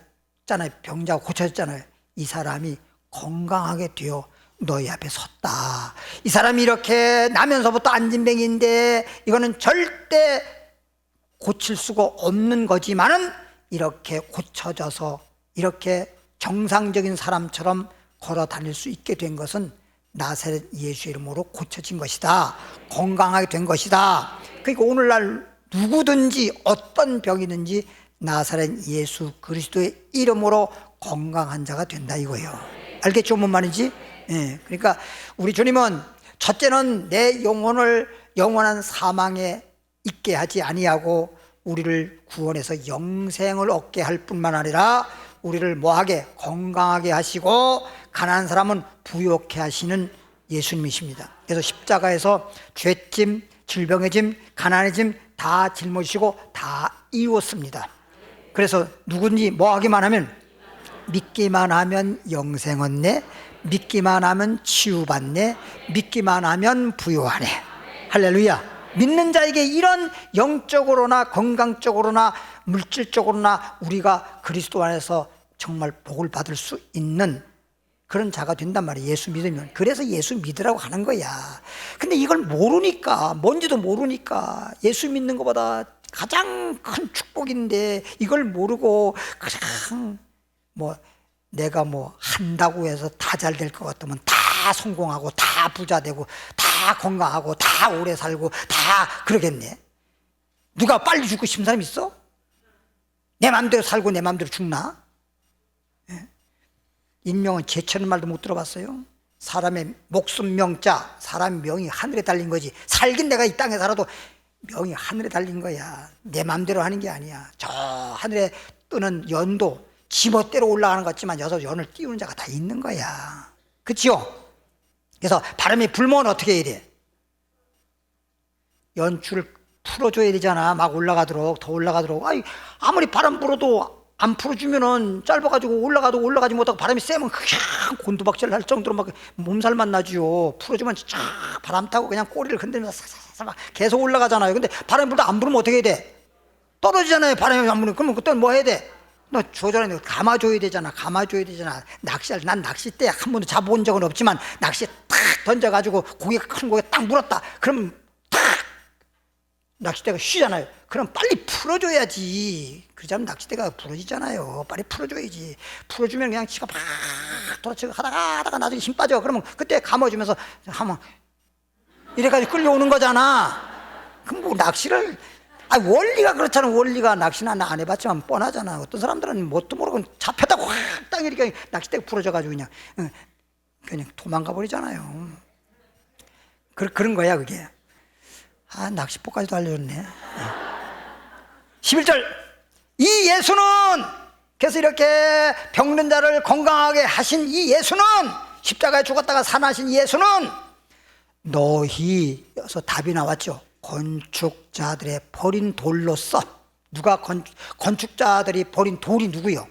낫잖아요. 병자가 고쳐졌잖아요. 이 사람이 건강하게 되어 너희 앞에 섰다. 이 사람이 이렇게 나면서부터 안진뱅이인데 이거는 절대 고칠 수가 없는 거지만은 이렇게 고쳐져서 이렇게 정상적인 사람처럼 걸어 다닐 수 있게 된 것은 나사렛 예수 이름으로 고쳐진 것이다. 건강하게 된 것이다. 그러니까 오늘날 누구든지 어떤 병이든지 나사렛 예수 그리스도의 이름으로 건강한 자가 된다 이거예요. 알겠죠? 뭔 말인지? 예. 그러니까 우리 주님은 첫째는 내 영혼을 영원한 사망에 있게 하지 아니하고 우리를 구원해서 영생을 얻게 할 뿐만 아니라 우리를 뭐하게? 건강하게 하시고 가난한 사람은 부욕해 하시는 예수님이십니다. 그래서 십자가에서 죄짐, 질병의 짐, 가난의 짐 다 짊어지시고 다 이루었습니다. 그래서 누군지 뭐 하기만 하면 믿기만 하면 영생 얻네, 믿기만 하면 치유받네, 믿기만 하면 부요하네. 할렐루야. 믿는 자에게 이런 영적으로나 건강적으로나 물질적으로나 우리가 그리스도 안에서 정말 복을 받을 수 있는 그런 자가 된단 말이에요. 예수 믿으면. 그래서 예수 믿으라고 하는 거야. 근데 이걸 모르니까, 뭔지도 모르니까, 예수 믿는 것보다 가장 큰 축복인데 이걸 모르고 그냥 뭐 내가 뭐 한다고 해서 다 잘 될 것 같으면 다 성공하고 다 부자 되고 다 건강하고 다 오래 살고 다 그러겠네. 누가 빨리 죽고 싶은 사람 있어? 내 맘대로 살고 내 맘대로 죽나? 예? 인명은 제쳐는 말도 못 들어봤어요? 사람의 목숨 명자, 사람 명이 하늘에 달린 거지. 살긴 내가 이 땅에 살아도 명이 하늘에 달린 거야. 내 맘대로 하는 게 아니야. 저 하늘에 뜨는 연도 지멋대로 올라가는 것 같지만 여기서 연을 띄우는 자가 다 있는 거야. 그치요? 그래서 바람이 불면 어떻게 해야 돼? 연줄을 풀어줘야 되잖아. 막 올라가도록, 더 올라가도록. 아무리 바람 불어도 안 풀어주면은 짧아가지고 올라가지 못하고 바람이 세면 그냥 곤두박질 날 정도로 막 몸살만 나지요. 풀어주면 쫙 바람 타고 그냥 꼬리를 흔들면서 사사사사 막 계속 올라가잖아요. 근데 바람이 불다 안 불으면 어떻게 해야 돼? 떨어지잖아요. 바람이 안 불으면. 그러면 그때는 뭐 해야 돼? 너 조절해, 감아줘야 되잖아. 난 낚싯대 한 번도 잡아본 적은 없지만 낚시에 탁 던져가지고 큰 고개 딱 물었다. 그럼 탁 낚싯대가 쉬잖아요. 그럼 빨리 풀어줘야지. 그러자면 낚싯대가 부러지잖아요. 빨리 풀어줘야지. 풀어주면 그냥 지가 막 돌아치고 하다가 나중에 힘 빠져. 그러면 그때 감아주면서 하면 이래가지고 끌려오는 거잖아. 그럼 뭐 낚시를 원리가 그렇잖아. 원리가 낚시는 안 해봤지만 뻔하잖아. 어떤 사람들은 뭣도 모르고 잡혔다고 확 땅 이렇게 낚싯대가 부러져가지고 그냥 도망가 버리잖아요. 그런 거야 그게. 낚시법까지도 알려줬네. 11절. 이 예수는, 그래서 이렇게 병든 자를 건강하게 하신 이 예수는, 십자가에 죽었다가 살아나신 예수는 너희, 여기서 답이 나왔죠. 건축자들의 버린 돌로서. 누가 건축자들이 버린 돌이 누구요?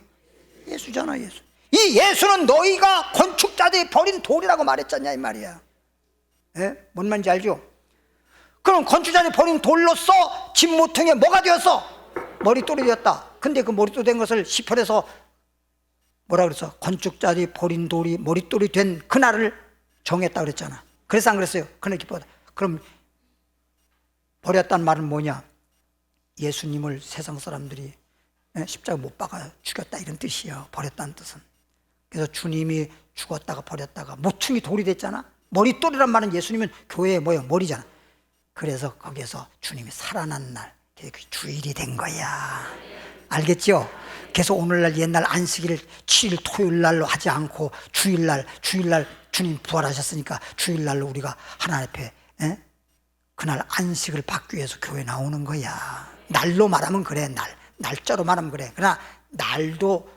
예수잖아. 예수. 이 예수는 너희가 건축자들이 버린 돌이라고 말했잖냐 이 말이야. 예? 뭔 말인지 알죠? 그럼 건축자들이 버린 돌로서 집 모퉁이에 뭐가 되었어? 머릿돌이 되었다. 근데 그 머릿돌 된 것을 시편에서 뭐라 그랬어? 건축자들이 버린 돌이 머릿돌이 된 그날을 정했다 그랬잖아. 그래서 안 그랬어요? 그날 기뻐하다. 그럼 버렸다는 말은 뭐냐? 예수님을 세상 사람들이 십자가 못 박아 죽였다 이런 뜻이에요. 버렸다는 뜻은. 그래서 주님이 죽었다가 버렸다가 모퉁이 돌이 됐잖아. 머릿돌이란 말은 예수님은 교회의 뭐예요? 머리잖아. 그래서 거기에서 주님이 살아난 날, 그게 주일이 된 거야. 알겠죠? 그래서 오늘날 옛날 안식일을 7일 토요일 날로 하지 않고 주일날 주님 부활하셨으니까 주일날로 우리가 하나님 앞에 그날 안식을 받기 위해서 교회 나오는 거야. 날로 말하면 그래. 날짜로 말하면 그래. 그러나 날도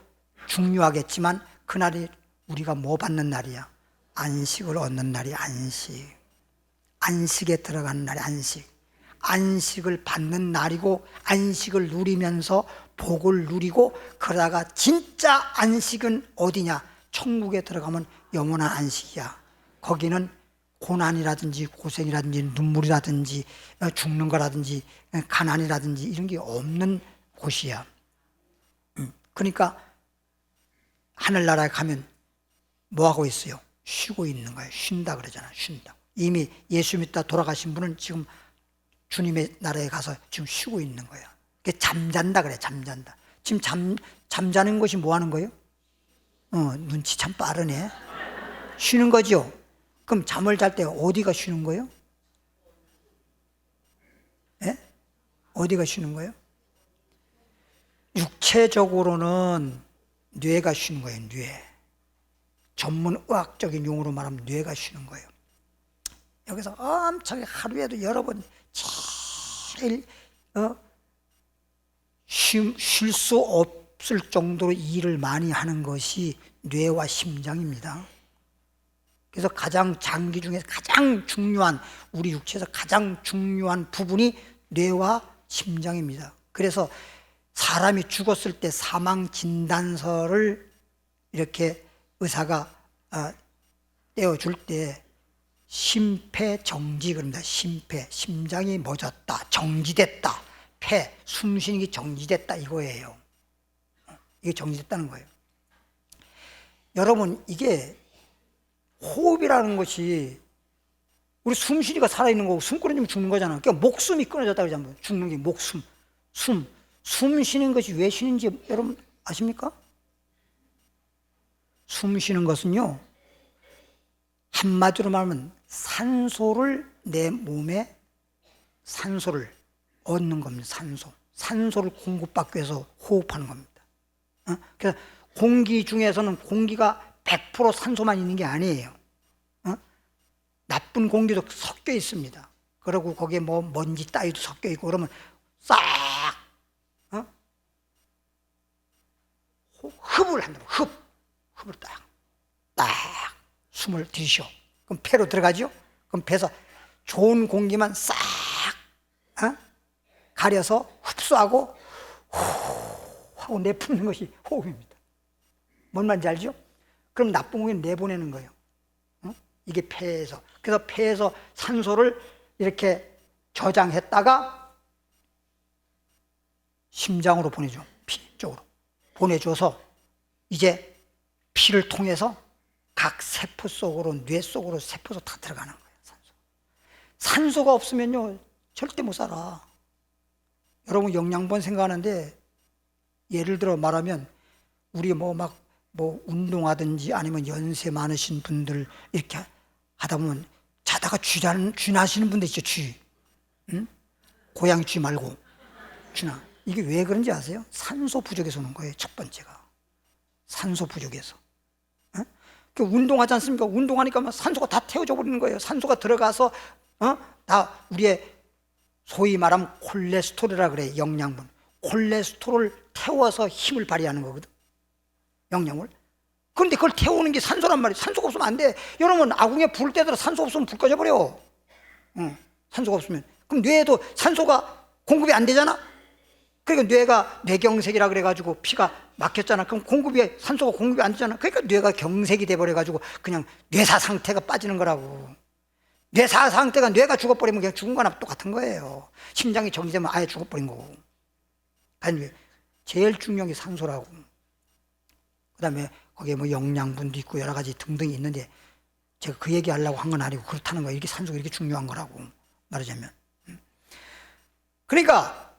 중요하겠지만 그날이 우리가 뭐 받는 날이야? 안식을 얻는 날이 안식. 안식에 들어가는 날이 안식. 안식을 받는 날이고 안식을 누리면서 복을 누리고 그러다가 진짜 안식은 어디냐? 천국에 들어가면 영원한 안식이야. 거기는 고난이라든지 고생이라든지 눈물이라든지 죽는 거라든지 가난이라든지 이런 게 없는 곳이야. 그러니까 하늘나라에 가면 뭐 하고 있어요? 쉬고 있는 거예요. 쉰다 그러잖아요. 쉰다. 이미 예수 믿다 돌아가신 분은 지금 주님의 나라에 가서 지금 쉬고 있는 거예요. 그게 잠잔다 그래. 잠잔다. 지금 잠자는 것이 뭐 하는 거예요? 눈치 참 빠르네. 쉬는 거죠. 그럼 잠을 잘 때 어디가 쉬는 거예요? 예? 어디가 쉬는 거예요? 육체적으로는 뇌가 쉬는 거예요. 뇌. 전문 의학적인 용어로 말하면 뇌가 쉬는 거예요. 여기서 엄청 하루에도 여러 번 제일 쉴 수 없을 정도로 일을 많이 하는 것이 뇌와 심장입니다. 그래서 가장 장기 중에서 가장 중요한, 우리 육체에서 가장 중요한 부분이 뇌와 심장입니다. 그래서 사람이 죽었을 때 사망 진단서를 이렇게 의사가 떼어줄 때 심폐정지 그럽니다. 심장이 멎었다, 정지됐다, 숨쉬는 게 정지됐다 이거예요. 이게 정지됐다는 거예요. 여러분, 이게 호흡이라는 것이 우리 숨쉬니까 살아있는 거고 숨 끊어지면 죽는 거잖아. 그러니까 목숨이 끊어졌다 그러잖아요. 죽는 게 목숨. 숨 쉬는 것이 왜 쉬는지 여러분 아십니까? 숨 쉬는 것은요, 한마디로 말하면 산소를 내 몸에 산소를 얻는 겁니다. 산소를 공급받기 위해서 호흡하는 겁니다. 그래서 공기 중에서는 공기가 100% 산소만 있는 게 아니에요. 나쁜 공기도 섞여 있습니다. 그리고 거기에 뭐 먼지 따위도 섞여 있고 그러면 싹 흡을 한다고. 흡을 딱 숨을 들이쉬어. 그럼 폐로 들어가죠. 그럼 배에서 좋은 공기만 싹 가려서 흡수하고 후 하고 내뿜는 것이 호흡입니다. 뭔 말인지 알죠? 그럼 나쁜 공기는 내보내는 거예요. 이게 폐에서. 그래서 폐에서 산소를 이렇게 저장했다가 심장으로 보내줘. 피 쪽으로 보내줘서 이제 피를 통해서 각 세포 속으로, 뇌 속으로, 세포 속 다 들어가는 거예요. 산소가 없으면요 절대 못 살아. 여러분 영양분 생각하는데, 예를 들어 말하면 우리 뭐 운동하든지 아니면 연세 많으신 분들 이렇게 하다 보면 자다가 쥐나시는 분들 있죠. 쥐. 고양이 쥐 말고 쥐나. 이게 왜 그런지 아세요? 산소 부족에서 오는 거예요. 첫 번째가 산소 부족에서. 운동하지 않습니까? 운동하니까 산소가 다 태워져 버리는 거예요. 산소가 들어가서 다 우리의 소위 말하면 콜레스테롤이라 그래. 영양분. 콜레스테롤을 태워서 힘을 발휘하는 거거든. 영양을. 그런데 그걸 태우는 게 산소란 말이에요. 산소가 없으면 안 돼. 여러분 아궁이에 불 때더라 산소 없으면 불 꺼져 버려. 산소가 없으면. 그럼 뇌에도 산소가 공급이 안 되잖아. 그러니까 뇌가 뇌경색이라 그래가지고 피가 막혔잖아. 그럼 산소가 공급이 안 되잖아. 그러니까 뇌가 경색이 돼버려가지고 그냥 뇌사 상태가 빠지는 거라고. 뇌사 상태가 뇌가 죽어버리면 그냥 죽은 거나 똑같은 거예요. 심장이 정지되면 아예 죽어버린 거고. 아니, 제일 중요한 게 산소라고. 그 다음에 거기에 뭐 영양분도 있고 여러 가지 등등이 있는데 제가 그 얘기 하려고 한 건 아니고 그렇다는 거예요. 이게 산소가 이렇게 중요한 거라고 말하자면. 그러니까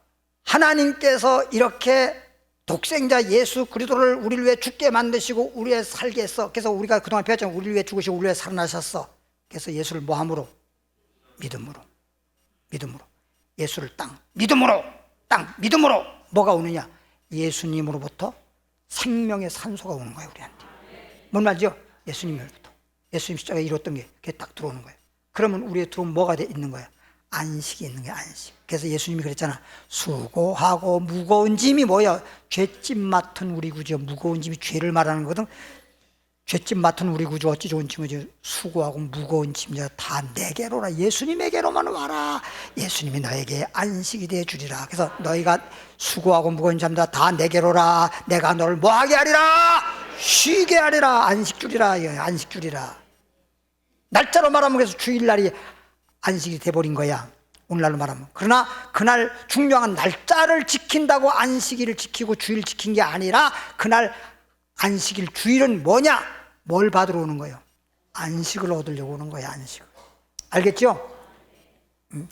하나님께서 이렇게 독생자 예수 그리스도를 우리를 위해 죽게 만드시고 우리 위해 살게 했어. 그래서 우리가 그동안 배웠잖아요. 우리를 위해 죽으시고 우리를 위해 살아나셨어. 그래서 예수를 뭐 함으로? 믿음으로. 예수를 믿음으로 뭐가 오느냐? 예수님으로부터 생명의 산소가 오는 거예요. 우리한테. 뭔 말이죠? 예수님으로부터. 예수님 십자가에 이뤘던 게 그게 딱 들어오는 거예요. 그러면 우리에 들어오면 뭐가 있는 거예요? 안식이 있는 게 안식. 그래서 예수님이 그랬잖아. 수고하고 무거운 짐이 뭐야? 죄짐 맡은 우리 구주. 무거운 짐이 죄를 말하는 거거든. 죄짐 맡은 우리 구주 어찌 좋은 짐이지. 수고하고 무거운 짐이야 다 내게로라. 예수님에게로만 와라. 예수님이 너에게 안식이 되어 주리라. 그래서 너희가 수고하고 무거운 짐이다 다 내게로라. 내가 너를 뭐하게 하리라? 쉬게 하리라. 안식 주리라. 안식 주리라. 날짜로 말하면 그래서 주일날이 안식이 돼버린 거야. 오늘날로 말하면. 그러나 그날 중요한 날짜를 지킨다고 안식일을 지키고 주일 지킨 게 아니라 그날 안식일 주일은 뭐냐? 뭘 받으러 오는 거예요? 안식을 얻으려고 오는 거예요. 안식을. 알겠죠?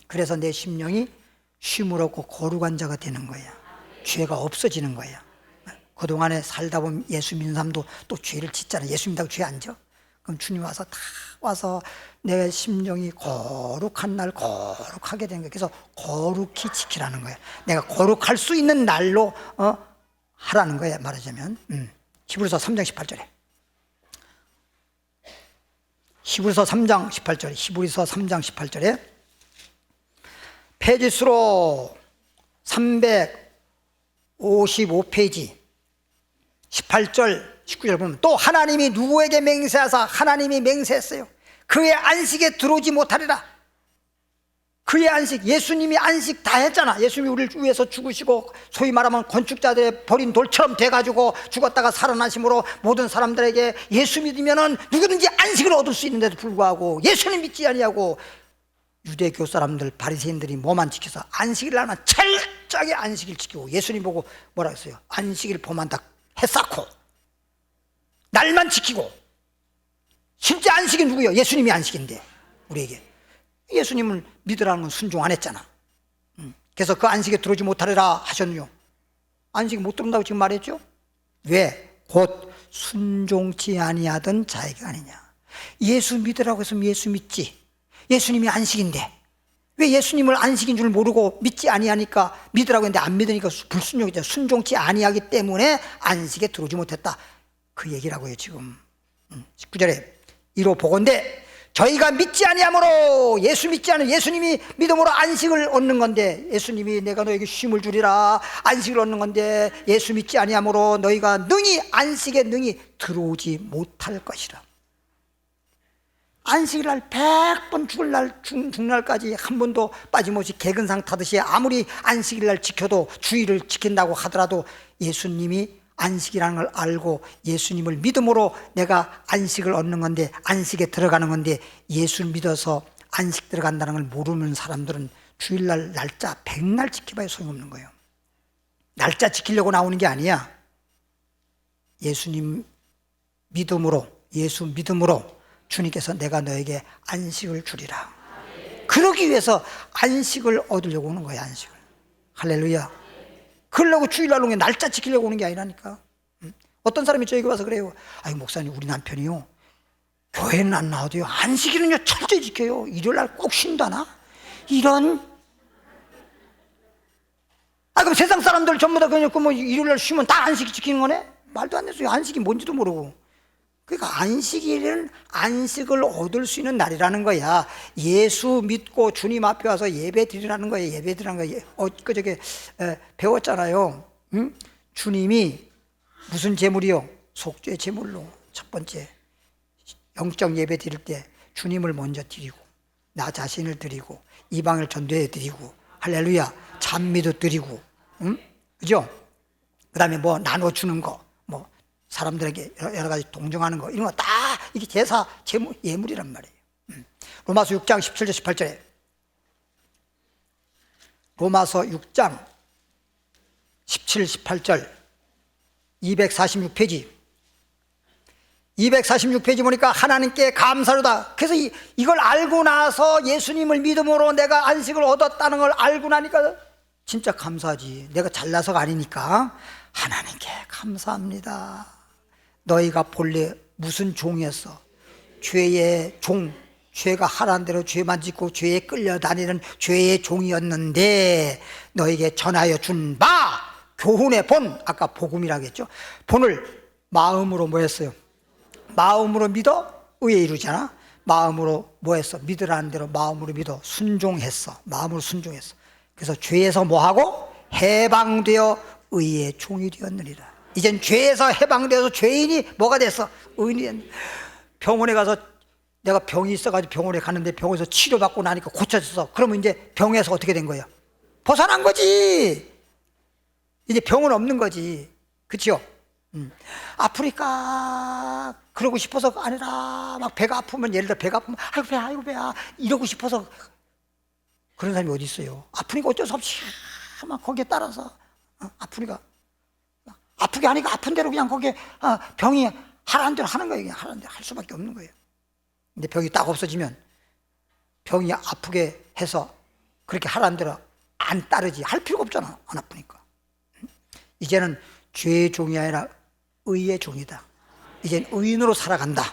그래서 내 심령이 쉼을 얻고 거룩한 자가 되는 거야. 죄가 없어지는 거야. 그동안에 살다 보면 예수 믿는 사람도 또 죄를 짓잖아요. 예수 믿다고 죄 안 져? 그럼 주님 와서 다 와서 내 심령이 거룩한 날 거룩하게 되는 거예요. 그래서 거룩히 지키라는 거예요. 내가 거룩할 수 있는 날로 하라는 거예요. 말하자면 히브리서 3장 18절에 히브리서 3장 18절에 히브리서 3장 18절에 페이지수로 355페이지 18절 19절 보면 또 하나님이 누구에게 맹세하사 하나님이 맹세했어요. 그의 안식에 들어오지 못하리라. 그의 안식, 예수님이 안식 다 했잖아. 예수님이 우리를 위해서 죽으시고 소위 말하면 건축자들의 버린 돌처럼 돼가지고 죽었다가 살아나심으로 모든 사람들에게 예수 믿으면은 누구든지 안식을 얻을 수 있는데도 불구하고 예수님 믿지 아니하고 유대교 사람들 바리새인들이 뭐만 지켜서 안식일 날만 철저하게 안식일 지키고 예수님 보고 뭐라 했어요? 안식일 보면 다 해쌓고 날만 지키고. 실제 안식이 누구예요? 예수님이 안식인데 우리에게 예수님을 믿으라는 건 순종 안 했잖아. 그래서 그 안식에 들어오지 못하리라 하셨네요. 안식에 못 들어온다고 지금 말했죠? 왜? 곧 순종치 아니하던 자에게 아니냐. 예수 믿으라고 해서 예수 믿지. 예수님이 안식인데 왜 예수님을 안식인 줄 모르고 믿지 아니하니까 믿으라고 했는데 안 믿으니까 불순종이죠. 순종치 아니하기 때문에 안식에 들어오지 못했다. 그 얘기라고요 지금. 19절에 이로 보건대 저희가 믿지 아니함으로 예수 믿지 않은 예수님이 믿음으로 안식을 얻는 건데 예수님이 내가 너에게 쉼을 주리라 안식을 얻는 건데 예수 믿지 아니함으로 너희가 능히 안식에 능히 들어오지 못할 것이라. 안식일 날 100번 죽을 날 죽날까지 한 번도 빠짐없이 개근상 타듯이 아무리 안식일 날 지켜도 주의를 지킨다고 하더라도 예수님이 안식이라는 걸 알고 예수님을 믿음으로 내가 안식을 얻는 건데 안식에 들어가는 건데 예수를 믿어서 안식 들어간다는 걸 모르는 사람들은 주일날 날짜 100날 지켜봐야 소용없는 거예요. 날짜 지키려고 나오는 게 아니야. 예수님 믿음으로 예수 믿음으로 주님께서 내가 너에게 안식을 주리라. 그러기 위해서 안식을 얻으려고 오는 거야. 안식을. 할렐루야. 그러려고 주일날 오는 게 날짜 지키려고 오는 게 아니라니까. 어떤 사람이 저에게 와서 그래요. 아니 목사님 우리 남편이요 교회는 안 나와도요 안식일은요 철저히 지켜요. 일요일날 꼭 쉰다나? 이런. 그럼 세상 사람들 전부 다 그냥 뭐 일요일날 쉬면 다 안식 지키는 거네? 말도 안 되죠. 안식이 뭔지도 모르고. 그러니까 안식일은 안식을 얻을 수 있는 날이라는 거야. 예수 믿고 주님 앞에 와서 예배 드리라는 거예요. 예배 드리라는 거예요. 엊그저께 배웠잖아요. 응? 주님이 무슨 제물이요? 속죄 제물로 첫 번째 영적 예배 드릴 때 주님을 먼저 드리고 나 자신을 드리고 이방을 전도해 드리고 할렐루야 찬미도 드리고 응? 그죠? 그 다음에 뭐 나눠주는 거 뭐 사람들에게 여러 가지 동정하는 거 이런 거 다 이게 제사 제물 예물이란 말이에요. 로마서 6장 17절 18절에 로마서 6장 17, 18절 246페이지 246페이지 보니까 하나님께 감사로다. 그래서 이걸 알고 나서 예수님을 믿음으로 내가 안식을 얻었다는 걸 알고 나니까 진짜 감사하지. 내가 잘나서가 아니니까 하나님께 감사합니다. 너희가 본래 무슨 종이었어? 죄의 종, 죄가 하라는 대로 죄만 짓고 죄에 끌려다니는 죄의 종이었는데 너에게 전하여 준 바 교훈의 본, 아까 복음이라고 했죠. 본을 마음으로 뭐 했어요? 마음으로 믿어 의에 이루잖아. 마음으로 뭐 했어? 믿으라는 대로 마음으로 믿어 순종했어. 마음으로 순종했어. 그래서 죄에서 뭐 하고? 해방되어 의의 종이 되었느니라. 이젠 죄에서 해방되어서 죄인이 뭐가 됐어? 의인이 됐네. 병원에 가서 내가 병이 있어가지고 병원에 갔는데 병원에서 치료받고 나니까 고쳐졌어. 그러면 이제 병에서 어떻게 된 거예요? 벗어난 거지. 이제 병은 없는 거지. 그치요? 아프니까 그러고 싶어서가 아니라 막 배가 아프면 예를 들어 배가 아프면 아이고 배야 아이고 배야 이러고 싶어서 그런 사람이 어디 있어요? 아프니까 어쩔 수 없이 막 거기에 따라서 아프니까 아프게 하니까 아픈 대로 그냥 거기에 병이 하라는 대로 하는 거예요. 그냥 하라는 대로 할 수밖에 없는 거예요. 근데 병이 딱 없어지면 병이 아프게 해서 그렇게 하라는 대로 안 따르지. 할 필요가 없잖아, 안 아프니까. 이제는 죄의 종이 아니라 의의 종이다. 이제는 의인으로 살아간다.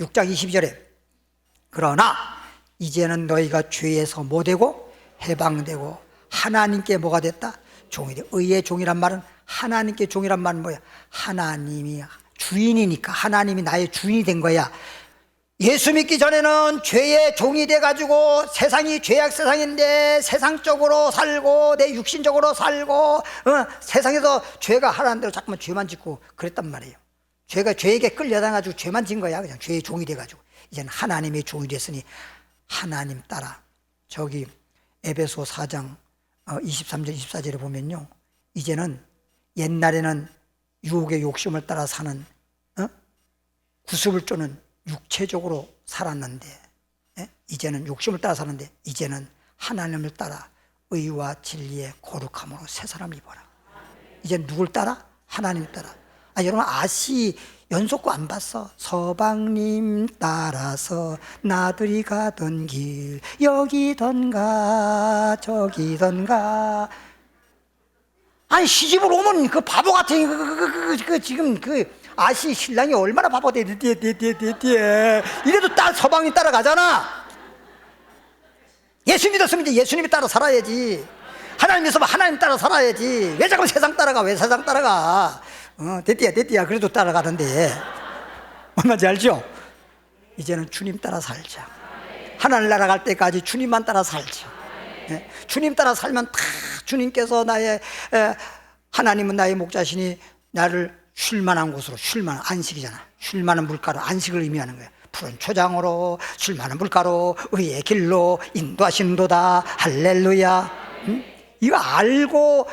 6장 22절에 그러나 이제는 너희가 죄에서 뭐 되고 해방되고 하나님께 뭐가 됐다? 종이 돼. 의의 종이란 말은 하나님께 종이란 말은 뭐야? 하나님이 주인이니까 하나님이 나의 주인이 된 거야. 예수 믿기 전에는 죄의 종이 돼가지고 세상이 죄악 세상인데 세상적으로 살고 내 육신적으로 살고 세상에서 죄가 하라는 대로 자꾸만 죄만 짓고 그랬단 말이에요. 죄가 죄에게 끌려다가지고 죄만 진 거야. 그냥 죄의 종이 돼가지고. 이제는 하나님의 종이 됐으니 하나님 따라. 저기 에베소 4장 23절 24절에 보면요, 이제는 옛날에는 유혹의 욕심을 따라 사는 구습을 쫓는 육체적으로 살았는데 이제는 욕심을 따라 사는데 이제는 하나님을 따라 의와 진리의 거룩함으로 새 사람을 입어라. 이제 누굴 따라? 하나님 따라. 여러분 아시 연속구 안 봤어? 서방님 따라서 나들이 가던 길 여기던가 저기던가. 아니 시집을 오면 그 바보 같은 지금 아시 신랑이 얼마나 바보 돼. 이래도 서방님 따라가잖아. 예수 믿었으면 이제 예수님이 따라 살아야지. 하나님 믿으면 하나님 따라 살아야지. 왜 자꾸 세상 따라가? 왜 세상 따라가? 됐디야 그래도 따라가는데 얼마인지 알죠? 이제는 주님 따라 살자. 하나님 나라 갈 때까지 주님만 따라 살자. 주님 따라 살면 다 주님께서 하나님은 나의 목자시니 나를 쉴만한 곳으로, 쉴만한 안식이잖아. 쉴만한 물가로, 안식을 의미하는 거야. 푸른 초장으로 쉴만한 물가로 의의 길로 인도하시는도다. 할렐루야. 이거 알고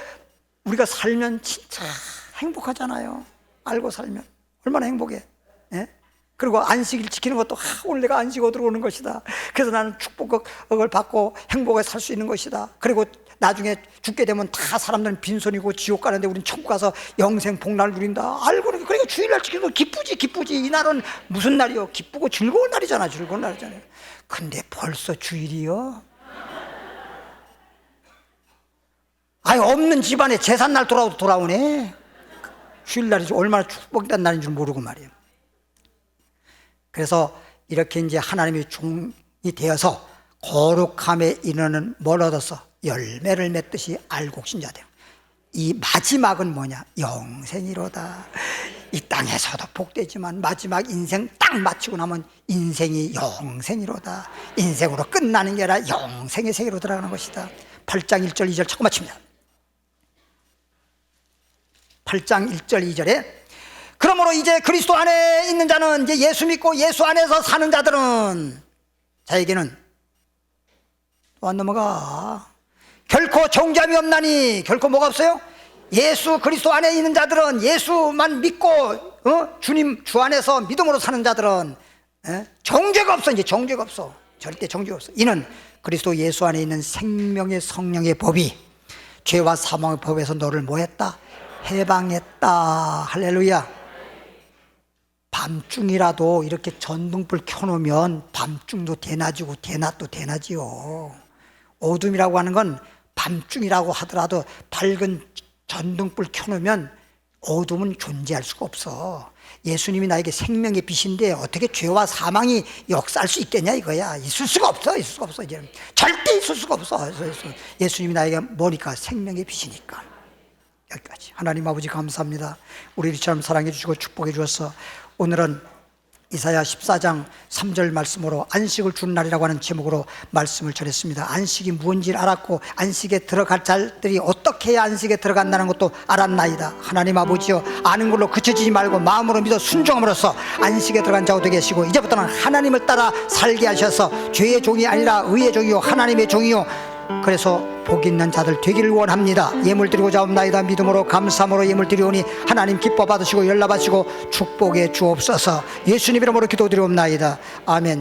우리가 살면 진짜 행복하잖아요. 알고 살면 얼마나 행복해. 그리고 안식일 지키는 것도 오늘 내가 안식으로 들어오는 것이다. 그래서 나는 축복을 받고 행복하게 살 수 있는 것이다. 그리고 나중에 죽게 되면 다 사람들은 빈손이고 지옥 가는데 우리는 천국 가서 영생 복날을 누린다. 알고 그러니까 주일날 지키는 거 기쁘지. 이날은 무슨 날이요? 기쁘고 즐거운 날이잖아. 즐거운 날이잖아요. 근데 벌써 주일이요? 없는 집안에 제삿날 돌아오네. 주일날이 얼마나 축복된 날인 줄 모르고 말이에요. 그래서 이렇게 이제 하나님의 종이 되어서 거룩함에 이르는 뭘 얻었어? 열매를 맺듯이 알곡신 자들. 이 마지막은 뭐냐? 영생이로다. 이 땅에서도 복되지만 마지막 인생 딱 마치고 나면 인생이 영생이로다. 인생으로 끝나는 게 아니라 영생의 세계로 들어가는 것이다. 8장 1절 2절 자꾸 맞춥니다. 8장 1절 2절에 그러므로 이제 그리스도 안에 있는 자는, 이제 예수 믿고 예수 안에서 사는 자들은 자에게는 또 안 넘어가. 결코 정죄함이 없나니. 결코 뭐가 없어요? 예수 그리스도 안에 있는 자들은, 예수만 믿고 주님 주 안에서 믿음으로 사는 자들은 정죄가 없어. 이제 정죄가 없어. 절대 정죄가 없어. 이는 그리스도 예수 안에 있는 생명의 성령의 법이 죄와 사망의 법에서 너를 뭐했다? 해방했다. 할렐루야. 밤중이라도 이렇게 전등불 켜놓으면 밤중도 대낮이고 대낮도 대낮이요. 어둠이라고 하는 건 밤중이라고 하더라도 밝은 전등불 켜놓으면 어둠은 존재할 수가 없어. 예수님이 나에게 생명의 빛인데 어떻게 죄와 사망이 역사할 수 있겠냐 이거야. 있을 수가 없어. 이제 절대 있을 수가 없어. 예수님이 나에게 뭐니까? 생명의 빛이니까. 여기까지. 하나님 아버지 감사합니다. 우리를 참 사랑해 주시고 축복해 주셔서 오늘은 이사야 14장 3절 말씀으로 안식을 주는 날이라고 하는 제목으로 말씀을 전했습니다. 안식이 무엇인지를 알았고 안식에 들어갈 자들이 어떻게 해야 안식에 들어간다는 것도 알았나이다. 하나님 아버지여, 아는 걸로 그쳐지지 말고 마음으로 믿어 순종함으로써 안식에 들어간 자가 되게 하시고 이제부터는 하나님을 따라 살게 하셔서 죄의 종이 아니라 의의 종이요 하나님의 종이요, 그래서 복 있는 자들 되기를 원합니다. 예물 드리고자 합나이다. 믿음으로 감사함으로 예물 드리오니 하나님 기뻐 받으시고 연락 받으시고 축복해 주옵소서. 예수님 이름으로 기도드리옵나이다. 아멘.